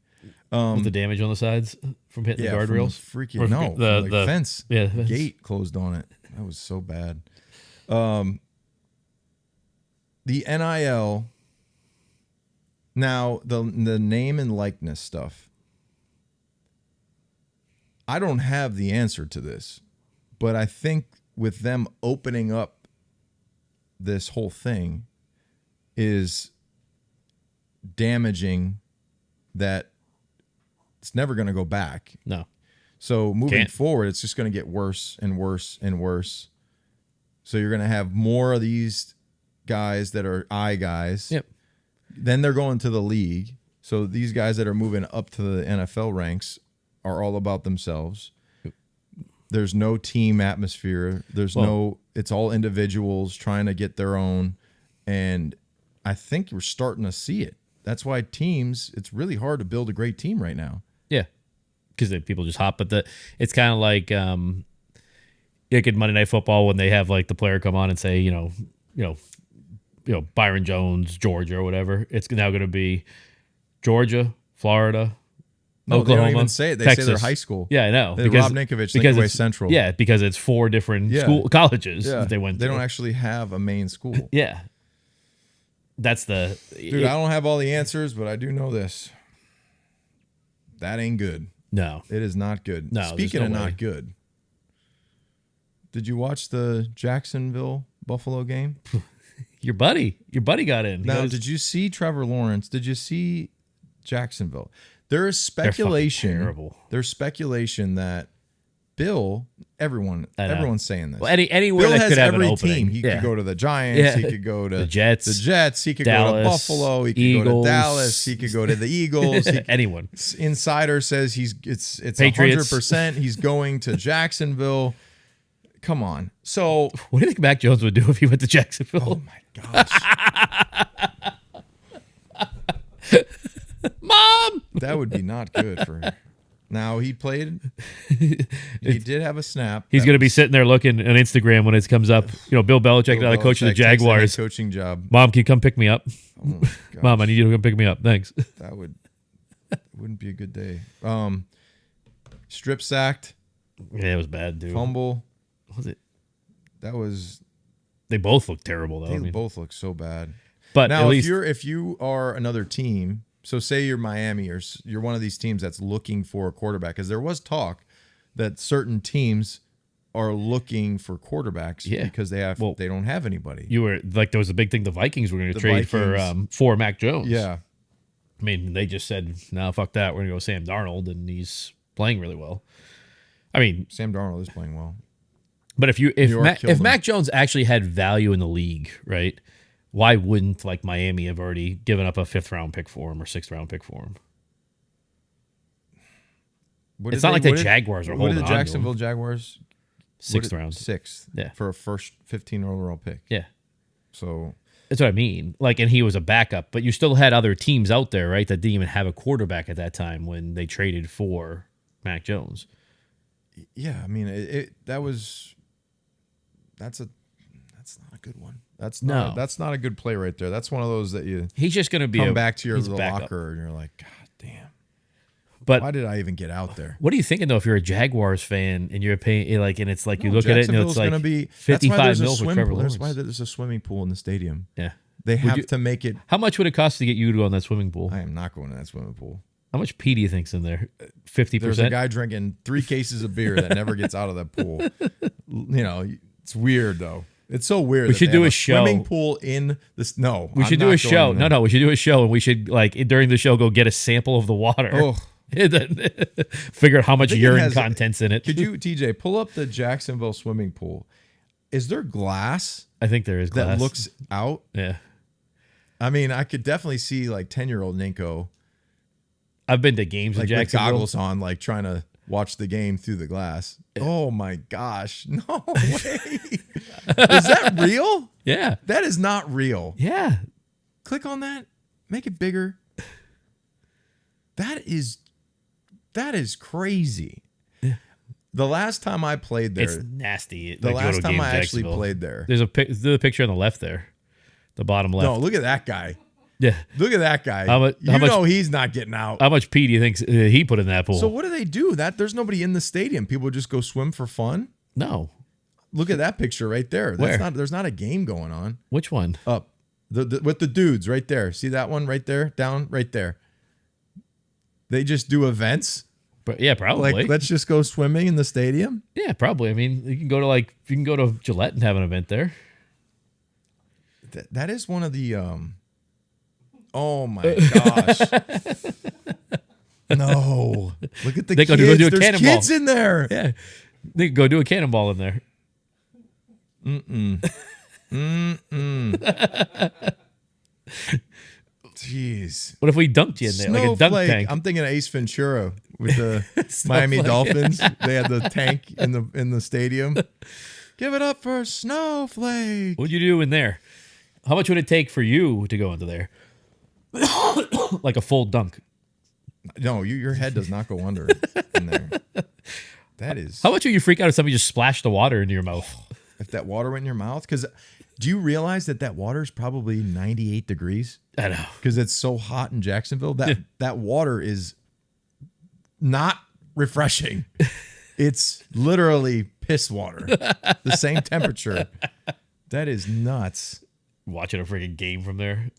with the damage on the sides from hitting the from guardrails. freaking Or no, the from the fence. Yeah, The gate closed on it. That was so bad. The NIL. Now the name and likeness stuff. I don't have the answer to this, but I think with them opening up this whole thing is damaging that it's never going to go back. No. So moving Can't. forward, it's just going to get worse and worse and worse. So you're going to have more of these guys that are I guys. Yep. Then they're going to the league. So these guys that are moving up to the NFL ranks are all about themselves. There's no team atmosphere. It's all individuals trying to get their own. And I think we're starting to see it. That's why it's really hard to build a great team right now. Yeah. Because people just hop. But it's kind of like at Monday Night Football when they have like the player come on and say, you know, Byron Jones, Georgia or whatever. It's now going to be Georgia, Florida, No, they Oklahoma, don't even say it. They Texas. say they're high school. Yeah, I know. They Rob Ninkovich, Ninkovich it's Central. Yeah, because it's 4 different colleges that they went to. They don't actually have a main school. Yeah. That's the... Dude, I don't have all the answers, but I do know this. That ain't good. No. It is not good. No, Speaking there's of no way. not good, did you watch the Jacksonville Buffalo game? Your buddy got in. Now, did you see Trevor Lawrence? Did you see Jacksonville? There is speculation. terrible. There's speculation that Bill, everyone's saying this. Well, anywhere Bill that has could have every an opening. team. He could go to the Giants. Yeah. He could go to The Jets. He could Dallas, go to Buffalo. He could go Eagles. to Dallas. He could go to the Eagles. Anyone. Insider says it's Patriots. 100%. He's going to Jacksonville. Come on. So What do you think Mac Jones would do if he went to Jacksonville? oh my gosh, Mom! that would be not good for him. Now he played. He did have a snap. He's going to be sitting there looking on Instagram when it comes up. You know, Bill Belichick, now the coach of the Jaguars. Coaching job. Mom, can you come pick me up? Oh my gosh. Mom, I need you to come pick me up. Thanks. That wouldn't be a good day. Strip sacked, Yeah, it was bad, dude. fumble. What was it? That was. They both look terrible, though. They I mean, both look so bad. but Now, at least if you are another team, so say you're Miami or you're one of these teams that's looking for a quarterback, because there was talk that certain teams are looking for quarterbacks because they don't have anybody. you were like, there was a big thing. The Vikings were going to trade for Mac Jones. Yeah. I mean, they just said, no, fuck that. We're going to go Sam Darnold, and he's playing really well. I mean, Sam Darnold is playing well. but if York killed him. Mac Jones actually had value in the league, right? Why wouldn't like Miami have already given up a 5th round pick for him or 6th round pick for him? It's not like the Jaguars are What holding did on the to him. Jacksonville Jaguars? 6th round. 6th. Yeah. For a first 15 overall pick. Yeah. So That's what I mean. Like, and he was a backup, but you still had other teams out there, right, that didn't even have a quarterback at that time when they traded for Mac Jones. yeah, I mean that's not a good one. That's not a good play right there. That's one of those that you He's just going to be come back to your he's a little backup. locker and you're like, God damn. But Why did I even get out there? what are you thinking though if you're a Jaguars fan and you're paying like, and it's like you look at it and it's Jacksonville's like gonna be, 55 mil for Trevor pool. Lawrence. That's why there's a swimming pool in the stadium. Yeah. They have you- to make it. How much would it cost to get you to go in that swimming pool? I am not going to that swimming pool. How much pee do you think's in there? 50%? There's a guy drinking 3 cases of beer that never gets out of that pool. You know, it's weird though. It's so weird. We that should they do have a show. Swimming pool in this. No, We should do a show. No, we should do a show, and we should like during the show go get a sample of the water, Oh. and then figure out how much think it urine has- content's in it. Could you, TJ, pull up the Jacksonville swimming pool? Is there glass I think there is glass. that looks out? Yeah, I mean, I could definitely see like 10-year-old Ninko I've been to games in like with Jacksonville. goggles on, like trying to watch the game through the glass. Oh my gosh. No way. Is that real? Yeah, That is not real. yeah. Click on that. Make it bigger. That is crazy. The last time I played there, It's nasty. the like, go to last a time game in I actually Jacksonville. played there. There's a picture on the left there, the bottom left. No, look at that guy. Yeah. Look at that guy. How much- you know he's not getting out. How much pee do you think he put in that pool? So what do they do? There's nobody in the stadium. People just go swim for fun. No. Look at that picture right there. Where? There's not a game going on. Which one? Up. With the dudes right there. See that one right there? Down right there. They just do events. But yeah, probably. Like, let's just go swimming in the stadium. Yeah, probably. I mean, you can go to Gillette and have an event there. That is one of the oh my gosh. No. Look at the They kids. go do a There's cannonball. kids in there. Yeah, they could go do a cannonball in there. Jeez. What if we dunked you in there like a dunk Snowflake. tank? I'm thinking of Ace Ventura with the Miami Dolphins. They had the tank in the stadium. Give it up for Snowflake. What'd you do in there? How much would it take for you to go into there? Like a full dunk. No, your head does not go under in there. That is. How much would you freak out if somebody just splashed the water into your mouth? If that water went in your mouth? Because do you realize that water is probably 98 degrees? I know. Because it's so hot in Jacksonville. That water is not refreshing. It's literally piss water. The same temperature. That is nuts. Watching a freaking game from there.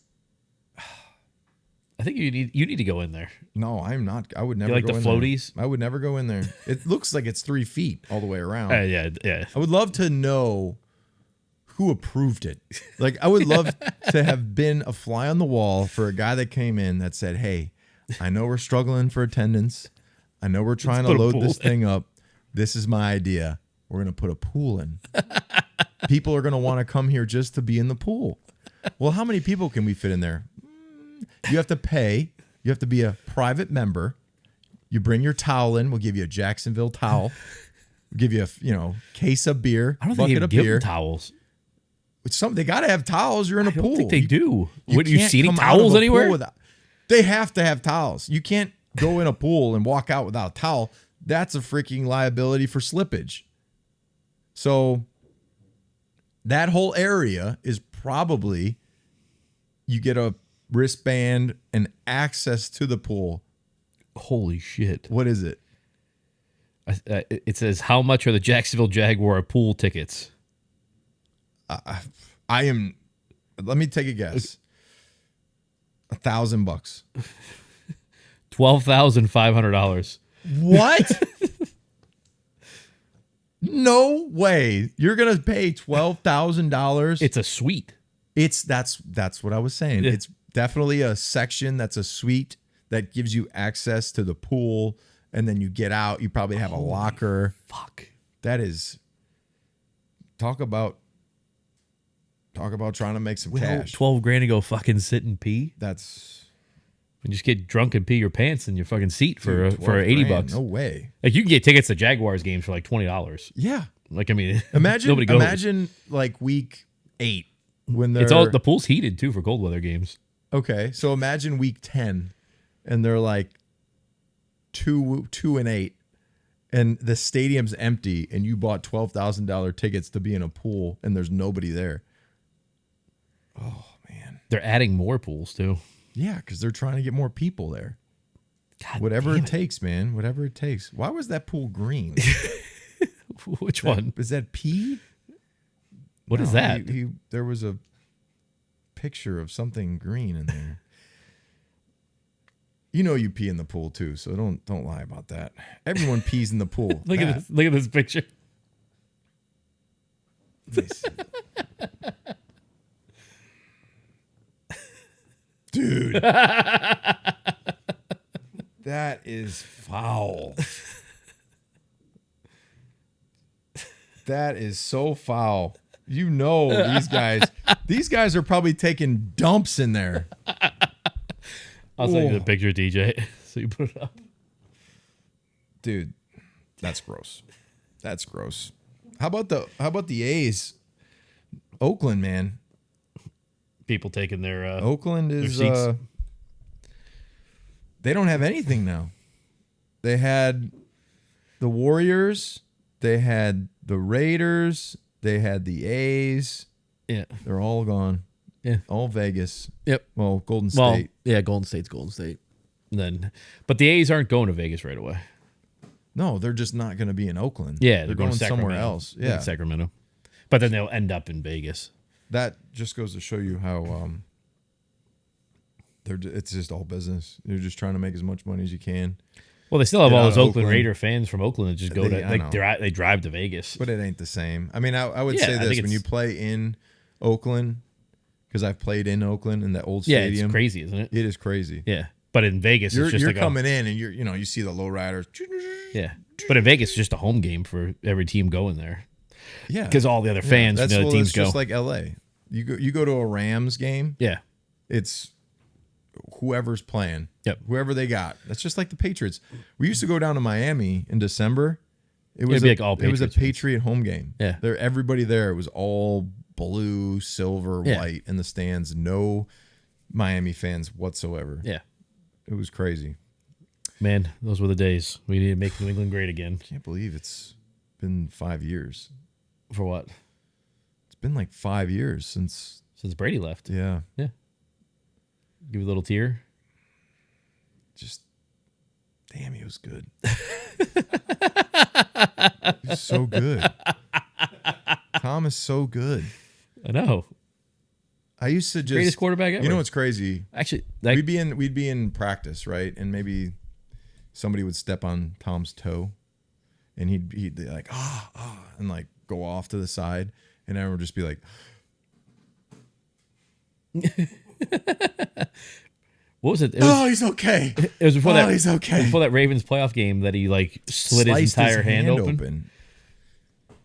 I think you need to go in there. No, I'm not. I would never You like go the in floaties? there. I would never go in there. It looks like it's 3 feet all the way around. Yeah. I would love to know who approved it. Like, I would love to have been a fly on the wall for a guy that came in that said, hey, I know we're struggling for attendance. I know we're trying to put a load pool this in. thing up. This is my idea. We're going to put a pool in. People are going to want to come here just to be in the pool. Well, how many people can we fit in there? You have to pay. You have to be a private member. You bring your towel in. We'll give you a Jacksonville towel. We'll give you a case of beer. I don't bucket think they of give beer. them towels. They got to have towels. You're in a I pool. don't think they do. Would you can't see any come out of towels a pool anywhere? without- They have to have towels. You can't go in a pool and walk out without a towel. That's a freaking liability for slippage. So that whole area is probably, you get a wristband and access to the pool. Holy shit. What is it? It says, how much are the Jacksonville Jaguar pool tickets? Let me take a guess. $1,000. $12,500. What? No way. You're going to pay $12,000. It's a suite. That's what I was saying. Yeah. It's definitely a section that's a suite that gives you access to the pool, and then you get out. You probably have a locker. Fuck. That is, talk about trying to make some cash. 12 grand to go fucking sit and pee? That's And just get drunk and pee your pants in your fucking seat for dude, for 80 $12,000. bucks. No way. Like, you can get tickets to Jaguars games for like $20. Yeah. Like, I mean, Imagine nobody goes. imagine like week 8 when they're It's all, the pool's heated too for cold weather games. okay. So imagine week 10 and they're like 2-8 and the stadium's empty and you bought $12,000 tickets to be in a pool and there's nobody there. Oh man. They're adding more pools too. Yeah, because they're trying to get more people there. God Whatever damn it takes, man. Whatever it takes. Why was that pool green? Which one? Is that pee? What is No, that? There was a picture of something green in there. You know you pee in the pool too, so don't lie about that. Everyone pees in the pool. Look at this. Look at this picture. This. Dude. That is foul. That is so foul. You know these guys are probably taking dumps in there. I'll send you the picture, DJ. So you put it up. Dude, that's gross. That's gross. How about the A's? Oakland, man. People taking their Oakland is seats. They don't have anything now. They had the Warriors, they had the Raiders, they had the A's. Yeah. They're all gone. Yeah. All Vegas. Yep. Well, Golden Well, State. yeah, Golden State's Golden State. But the A's aren't going to Vegas right away. No, they're just not going to be in Oakland. Yeah, they're going going to somewhere Sacramento. else. Yeah. Sacramento. But then they'll end up in Vegas. That just goes to show you how it's just all business. You're just trying to make as much money as you can. Well, they still have Get all out those of Oakland Oakland. Raider fans from Oakland that just go They- I know. they drive to Vegas. But it ain't the same. I mean, I would Yeah, say I this: think when you it's- play in Oakland, because I've played in Oakland in that old Yeah, stadium. it's crazy, isn't it? It is crazy. Yeah. But in Vegas, You're it's just like coming in and you see the lowriders. yeah. But in Vegas, it's just a home game for every team going there. Yeah, Because all the other fans from the other teams it's go. just like LA. You go to a Rams game. Yeah. It's whoever's playing. Yep. Whoever they got. That's just like the Patriots. We used to go down to Miami in December. It was It'd be like all it was a Patriots fans. Patriot home game. Yeah. Everybody there. It was all blue, silver, Yeah. white in the stands. No Miami fans whatsoever. Yeah. It was crazy. Man, those were the days. We need to make New England great again. Can't believe it's been 5 years. For what? It's been like 5 years since. Since Brady left. Yeah. Yeah. Give you a little tear. Just Damn, he was good. He's so good. Tom is so good. I know. I used to just Greatest quarterback ever. You know what's crazy? Actually, we'd be in practice, right? And maybe somebody would step on Tom's toe, and he'd be like and like go off to the side, and everyone would just be like. What was it? He's okay. It was before that. He's okay. Before that Ravens playoff game that he like slid his entire hand open.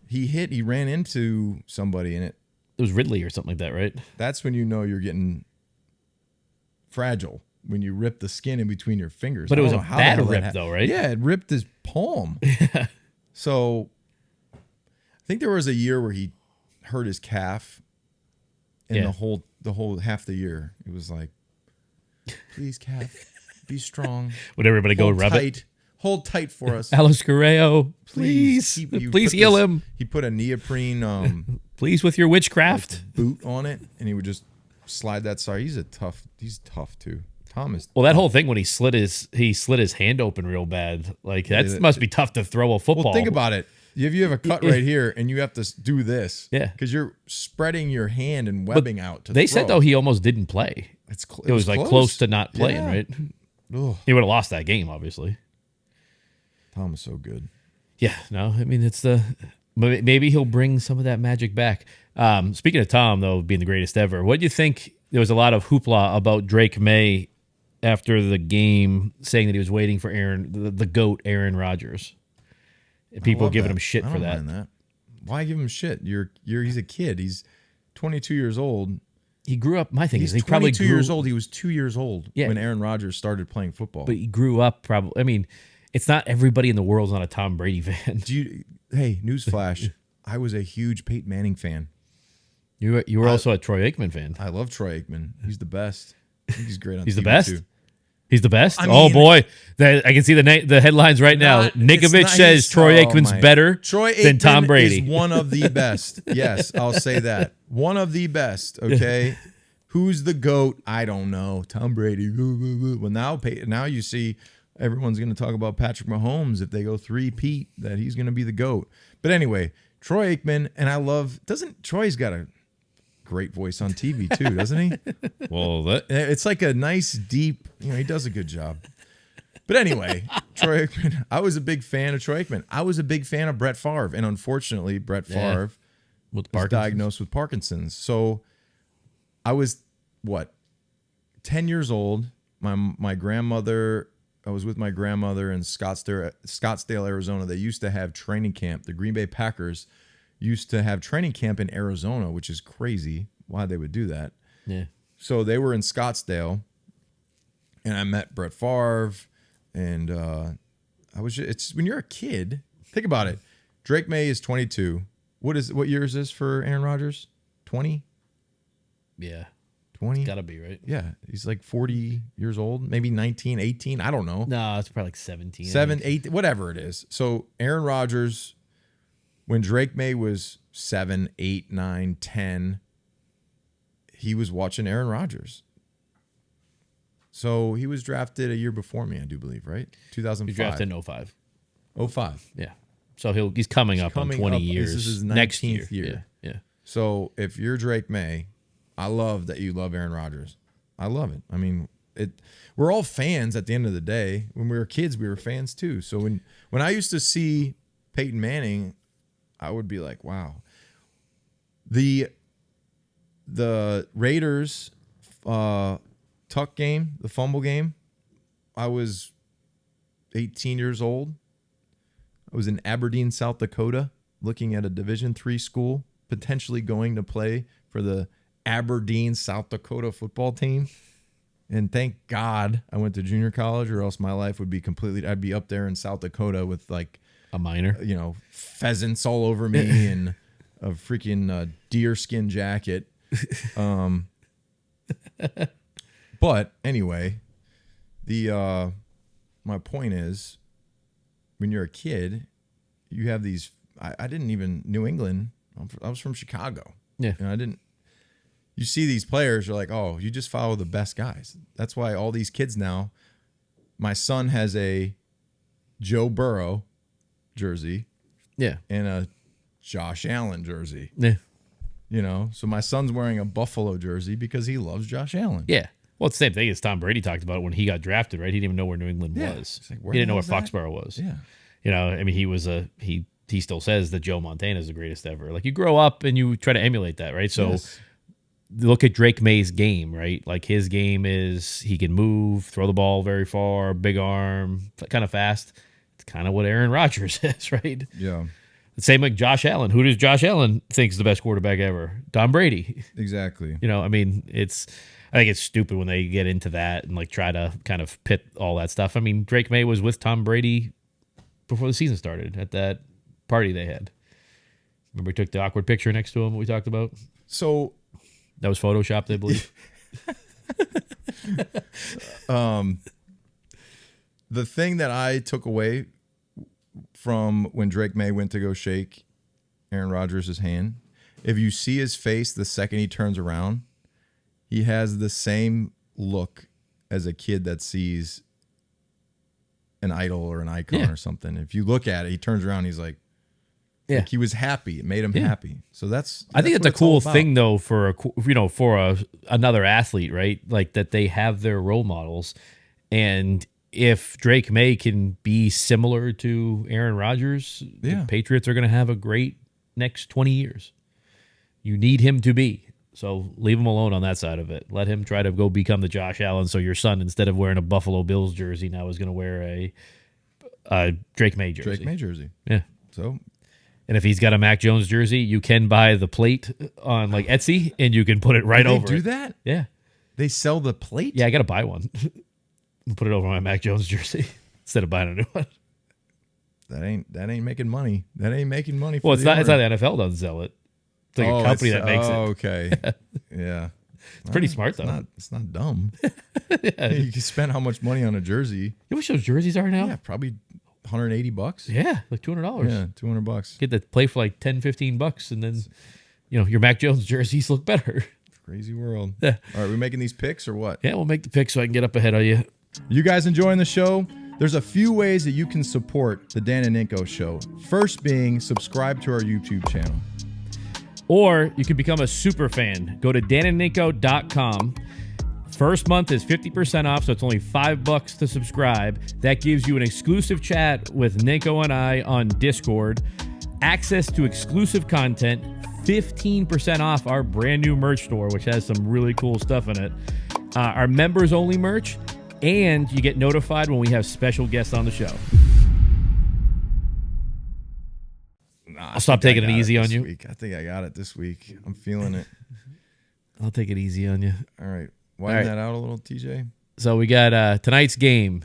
He ran into somebody, and it was Ridley or something like that, right? That's when you know you're getting fragile, when you rip the skin in between your fingers. But it was a bad rip, though, right? Yeah, it ripped his palm. So I think there was a year where he hurt his calf, and the whole half the year it was like, please, calf, be strong. Would everybody go rub it? Hold tight for us. Alice Correo, please heal him. He put a neoprene please with your witchcraft boot on it, and he would just slide that. Sorry, he's tough too. Tom is that whole thing when he slid his hand open real bad. Like that must be tough to throw a football. Well, think about it. If you have a cut right here and you have to do this, because you're spreading your hand and webbing out. They said though he almost didn't play. It was like close to not playing, right? Ugh. He would have lost that game, obviously. Tom is so good. Yeah, no, I mean maybe he'll bring some of that magic back. Speaking of Tom, though, being the greatest ever, what do you think? There was a lot of hoopla about Drake May after the game, saying that he was waiting for the GOAT, Aaron Rodgers. And people giving him shit for that. Why give him shit? He's a kid. He's 22 years old. He grew up. My thing is, he probably 22 years old. He was 2 years old when Aaron Rodgers started playing football. But he grew up probably. I mean, it's not everybody in the world's not a Tom Brady fan. Hey, newsflash! I was a huge Peyton Manning fan. You were also a Troy Aikman fan. I love Troy Aikman. He's the best. I think he's great on He's TV the best. Too. He's the best. I mean, oh boy, I can see the headlines right now. Ninkovich says Troy Aikman's better than Tom Brady. Is one of the best. Yes, I'll say that. One of the best. Okay, who's the GOAT? I don't know. Tom Brady. Well, now you see everyone's going to talk about Patrick Mahomes if they go 3-peat, that he's going to be the GOAT. But anyway, Troy Aikman, and Troy's got a great voice on TV too, doesn't he? Well, it's like a nice deep, he does a good job. But anyway, Troy Aikman, I was a big fan of Troy Aikman. I was a big fan of Brett Favre, and unfortunately Brett Favre was diagnosed with Parkinson's. So I was 10 years old. My grandmother, I was with my grandmother in Scottsdale, Arizona. They used to have training camp. The Green Bay Packers used to have training camp in Arizona, which is crazy why they would do that. Yeah. So they were in Scottsdale, and I met Brett Favre, and it's when you're a kid, think about it. Drake May is 22. What year is this for Aaron Rodgers? 20? Yeah. 20? Gotta be, right? Yeah. He's like 40 years old, maybe 19, 18. I don't know. No, it's probably like 17. 7, 8, whatever it is. So Aaron Rodgers, when Drake May was 7, 8, 9, 10, he was watching Aaron Rodgers. So he was drafted a year before me, I do believe, right? 2005. He drafted in 05. 05. Yeah. So he's coming up on 20 years. This is his 19th next year. Yeah. So if you're Drake May, I love that you love Aaron Rodgers. I love it. I mean, we're all fans at the end of the day. When we were kids, we were fans too. So when I used to see Peyton Manning, I would be like, wow. The Raiders tuck game, the fumble game, I was 18 years old. I was in Aberdeen, South Dakota, looking at a Division III school, potentially going to play for the Aberdeen, South Dakota football team. And thank God I went to junior college, or else my life would be I'd be up there in South Dakota with like a minor, pheasants all over me and a freaking deer skin jacket. But anyway, my point is, when you're a kid, you have these. I didn't even New England. I was from Chicago. Yeah, and you see these players, you're like, oh, you just follow the best guys. That's why all these kids now. My son has a Joe Burrow jersey Yeah. and a Josh Allen jersey. Yeah. You know, so my son's wearing a Buffalo jersey because he loves Josh Allen. Yeah. Well, it's the same thing as Tom Brady talked about it when he got drafted, right? He didn't even know where New England Yeah. was. It's like, He where didn't the know where hell's that? Foxborough was. Yeah. You know, I mean, he still says that Joe Montana is the greatest ever. Like, you grow up and you try to emulate that, right? So Yes. look at Drake May's game, right? Like, his game is he can move, throw the ball very far, big arm, kind of fast. It's kind of what Aaron Rodgers is, right? Yeah, The same like Josh Allen. Who does Josh Allen think is the best quarterback ever? Tom Brady. exactly. You know, I mean, I think it's stupid when they get into that and like try to kind of pit all that stuff. I mean, Drake May was with Tom Brady before the season started at that party they had. Remember, we took the awkward picture next to him we talked about? So That was photoshopped, I believe. the thing that I took away from when Drake May went to go shake Aaron Rodgers' hand, if you see his face the second he turns around, he has the same look as a kid that sees an idol or an icon Yeah. or something. If you look at it, he turns around, he's like Yeah. he was happy. It made him Yeah. happy. So that's I think what it's a all cool about. thing though for another athlete, right? Like that they have their role models, and if Drake May can be similar to Aaron Rodgers, Yeah. the Patriots are going to have a great next 20 years. You need him to be. So leave him alone on that side of it. Let him try to go become the Josh Allen. So your son, instead of wearing a Buffalo Bills jersey, now is going to wear a Drake May jersey. Drake May jersey. Yeah. So And if he's got a Mac Jones jersey, you can buy the plate on like Etsy and you can put it right they over do it. that? Yeah. They sell the plate? Yeah, I got to buy one. And put it over my Mac Jones jersey instead of buying a new one. That ain't making money. That ain't making money for Well, it's the not the owner. NFL doesn't sell it. It's like a company that makes it. Okay. Yeah. It's pretty smart though. It's not dumb. You can spend how much money on a jersey? You know how much those jerseys are now? Yeah, probably $180. Yeah, like $200. Yeah, $200. Get to play for like $10, $15 and then your Mac Jones jerseys look better. Crazy world. Yeah. All right, we making these picks or what? Yeah, we'll make the pick so I can get up ahead of you. You guys enjoying the show? There's a few ways that you can support the Dan and Ninko Show. First being subscribe to our YouTube channel. Or you can become a super fan. Go to danandninko.com. First month is 50% off, so it's only $5 to subscribe. That gives you an exclusive chat with Ninko and I on Discord, access to exclusive content, 15% off our brand new merch store, which has some really cool stuff in it, our members only merch, and you get notified when we have special guests on the show. I'll stop taking it easy on you. I think I got it this week. I'm feeling it. I'll take it easy on you. All right. Widen that out a little, TJ. So we got tonight's game,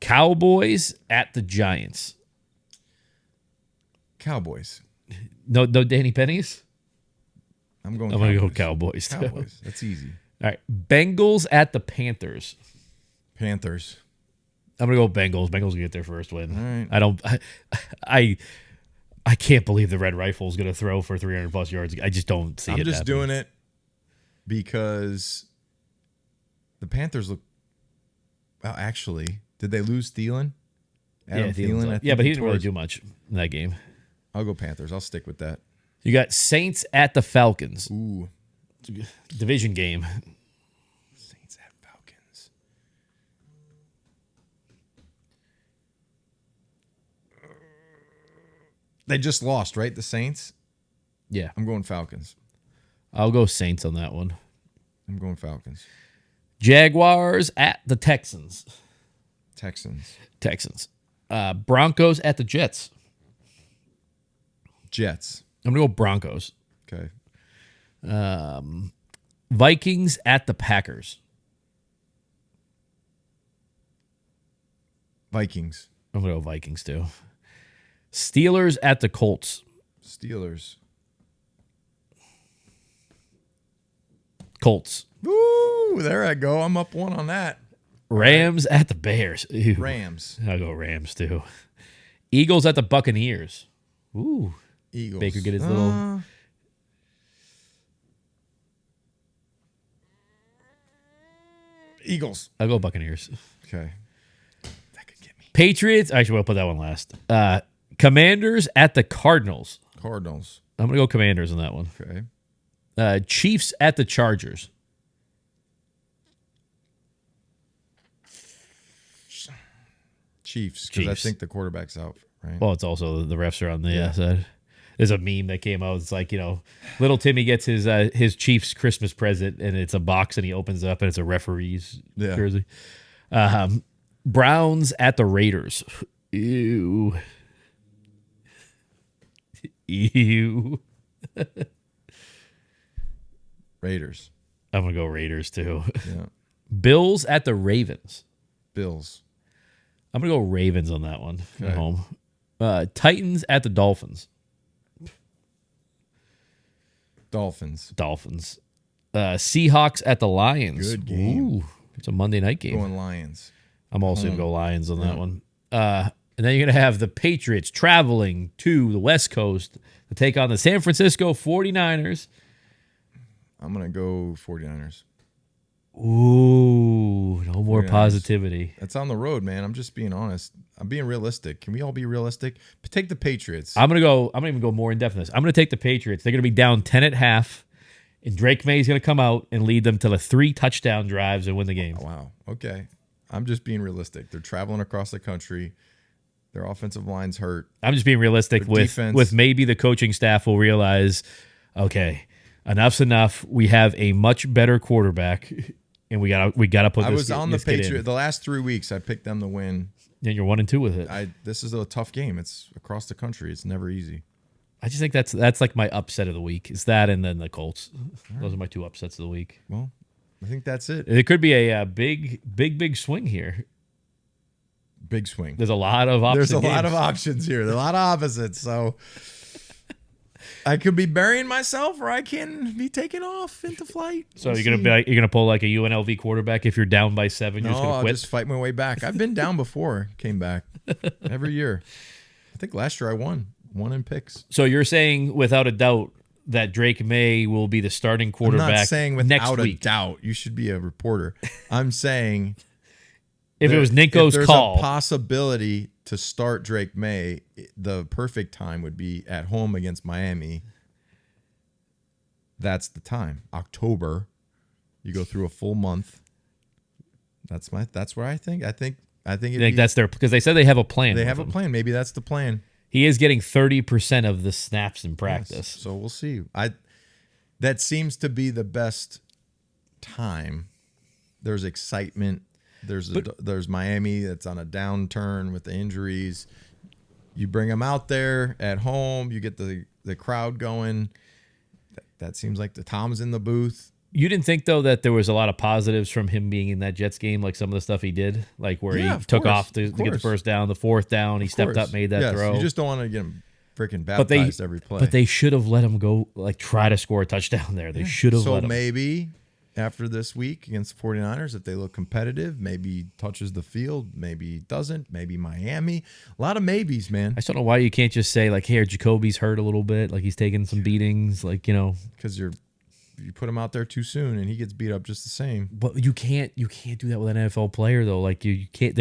Cowboys at the Giants. Cowboys. No Danny Pennies? I'm going I'm going to go Cowboys. Cowboys. too. Cowboys. That's easy. All right. Bengals at the Panthers. Panthers. I'm going to go Bengals. Bengals will get their first win. All right. I can't believe the Red Rifle is going to throw for 300 plus yards. I just don't see it. I'm just happening. doing it because the Panthers look. Well, actually, did they lose Thielen? Adam Thiel's Thielen. up. Yeah, but he didn't really do much in that game. I'll go Panthers. I'll stick with that. You got Saints at the Falcons. Ooh, Division game. Saints at Falcons. They just lost, right? The Saints. Yeah. I'm going Falcons. I'll go Saints on that one. I'm going Falcons. Jaguars at the Texans. Texans. Broncos at the Jets. Jets. I'm going to go Broncos. Okay. Vikings at the Packers. Vikings. I'm going to go Vikings too. Steelers at the Colts. Steelers. Colts. Woo! There I go. I'm up one on that. Rams at the Bears. Ew. Rams. I'll go Rams too. Eagles at the Buccaneers. Ooh. Eagles. Baker get his little. Eagles. I'll go Buccaneers. Okay. That could get me. Patriots. Actually, we'll put that one last. Commanders at the Cardinals. Cardinals. I'm going to go Commanders on that one. Okay. Chiefs at the Chargers. Chiefs, because I Chiefs. think the quarterback's out, right? Well, it's also the refs are on the side. There's a meme that came out. It's like, little Timmy gets his Chiefs Christmas present, and it's a box, and he opens it up, and it's a referee's jersey. Browns at the Raiders. Ew. Ew. Raiders. I'm going to go Raiders, too. Yeah. Bills at the Ravens. Bills. I'm going to go Ravens on that one Okay. at home. Titans at the Dolphins. Dolphins. Dolphins. Seahawks at the Lions. Good game. Ooh, it's a Monday night game. Going Lions. I'm also going to go Lions on that one. And then you're going to have the Patriots traveling to the West Coast to take on the San Francisco 49ers. I'm going to go 49ers. Ooh, no more 49ers. Positivity. That's on the road, man. I'm just being honest. I'm being realistic. Can we all be realistic? Take the Patriots. I'm going to even go more in depth in this. I'm going to take the Patriots. They're going to be down 10 at half, and Drake May is going to come out and lead them to the 3 touchdown drives and win the game. Wow. Okay. I'm just being realistic. They're traveling across the country. Their offensive line's hurt. I'm just being realistic Their with defense. maybe the coaching staff will realize, okay, enough's enough. We have a much better quarterback, and we gotta put. I this was on the this kid in. Patriots the last 3 weeks. I picked them to win. And you're 1-2 with it. This is a tough game. It's across the country. It's never easy. I just think that's like my upset of the week. Is that and then the Colts. Those are my 2 upsets of the week. Well, I think that's it. It could be a big swing here. Big swing. There's a lot of options. There's a lot of options here. There's a lot of opposites. So I could be burying myself, or I can be taken off into flight. So We'll you're gonna pull like a UNLV quarterback if you're down by 7. You're No, just gonna I'll quit. just fight my way back. I've been down before, came back every year. I think last year I won in picks. So you're saying without a doubt that Drake May will be the starting quarterback I'm not saying next without a week. doubt. You should be a reporter. I'm saying If it was if Ninko's there's call, a possibility to start Drake May, the perfect time would be at home against Miami. That's the time. October. You go through a full month. That's what I think. I think that's their because they said they have a plan. they with have a him. plan. Maybe that's the plan. He is getting 30% of the snaps in practice. Yes. So we'll see. That seems to be the best time. There's excitement. There's Miami that's on a downturn with the injuries. You bring them out there at home. You get the crowd going. That seems like the Tom's in the booth. You didn't think though that there was a lot of positives from him being in that Jets game, like some of the stuff he did, like where Yeah, he of took course, off to of get the course. first down, the 4th down, he stepped up, made that Yes, throw. You just don't want to get him freaking but they baptized every play. But they should have let him go, like try to score a touchdown there. They should have So let him. maybe after this week against the 49ers, if they look competitive, maybe touches the field, maybe doesn't, maybe Miami. A lot of maybes, man. I just don't know why you can't just say like, "Hey, Jacoby's hurt a little bit, like he's taking some beatings, like Because you put him out there too soon and he gets beat up just the same. But you can't do that with an NFL player though. Like you can't.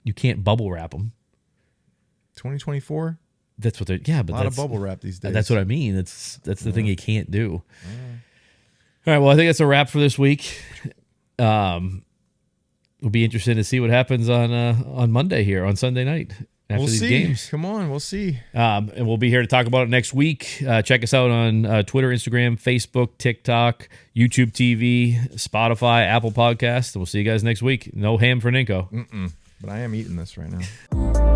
You can't bubble wrap them. 2024, That's what they're. Yeah, but a lot of that's bubble wrap these days. That's what I mean. That's the thing you can't do. All right. Well, I think that's a wrap for this week. We'll be interested to see what happens on Monday here on Sunday night after We'll these see. games. Come on, we'll see. And we'll be here to talk about it next week. Check us out on Twitter, Instagram, Facebook, TikTok, YouTube TV, Spotify, Apple Podcasts. And we'll see you guys next week. No ham for Ninko. But I am eating this right now.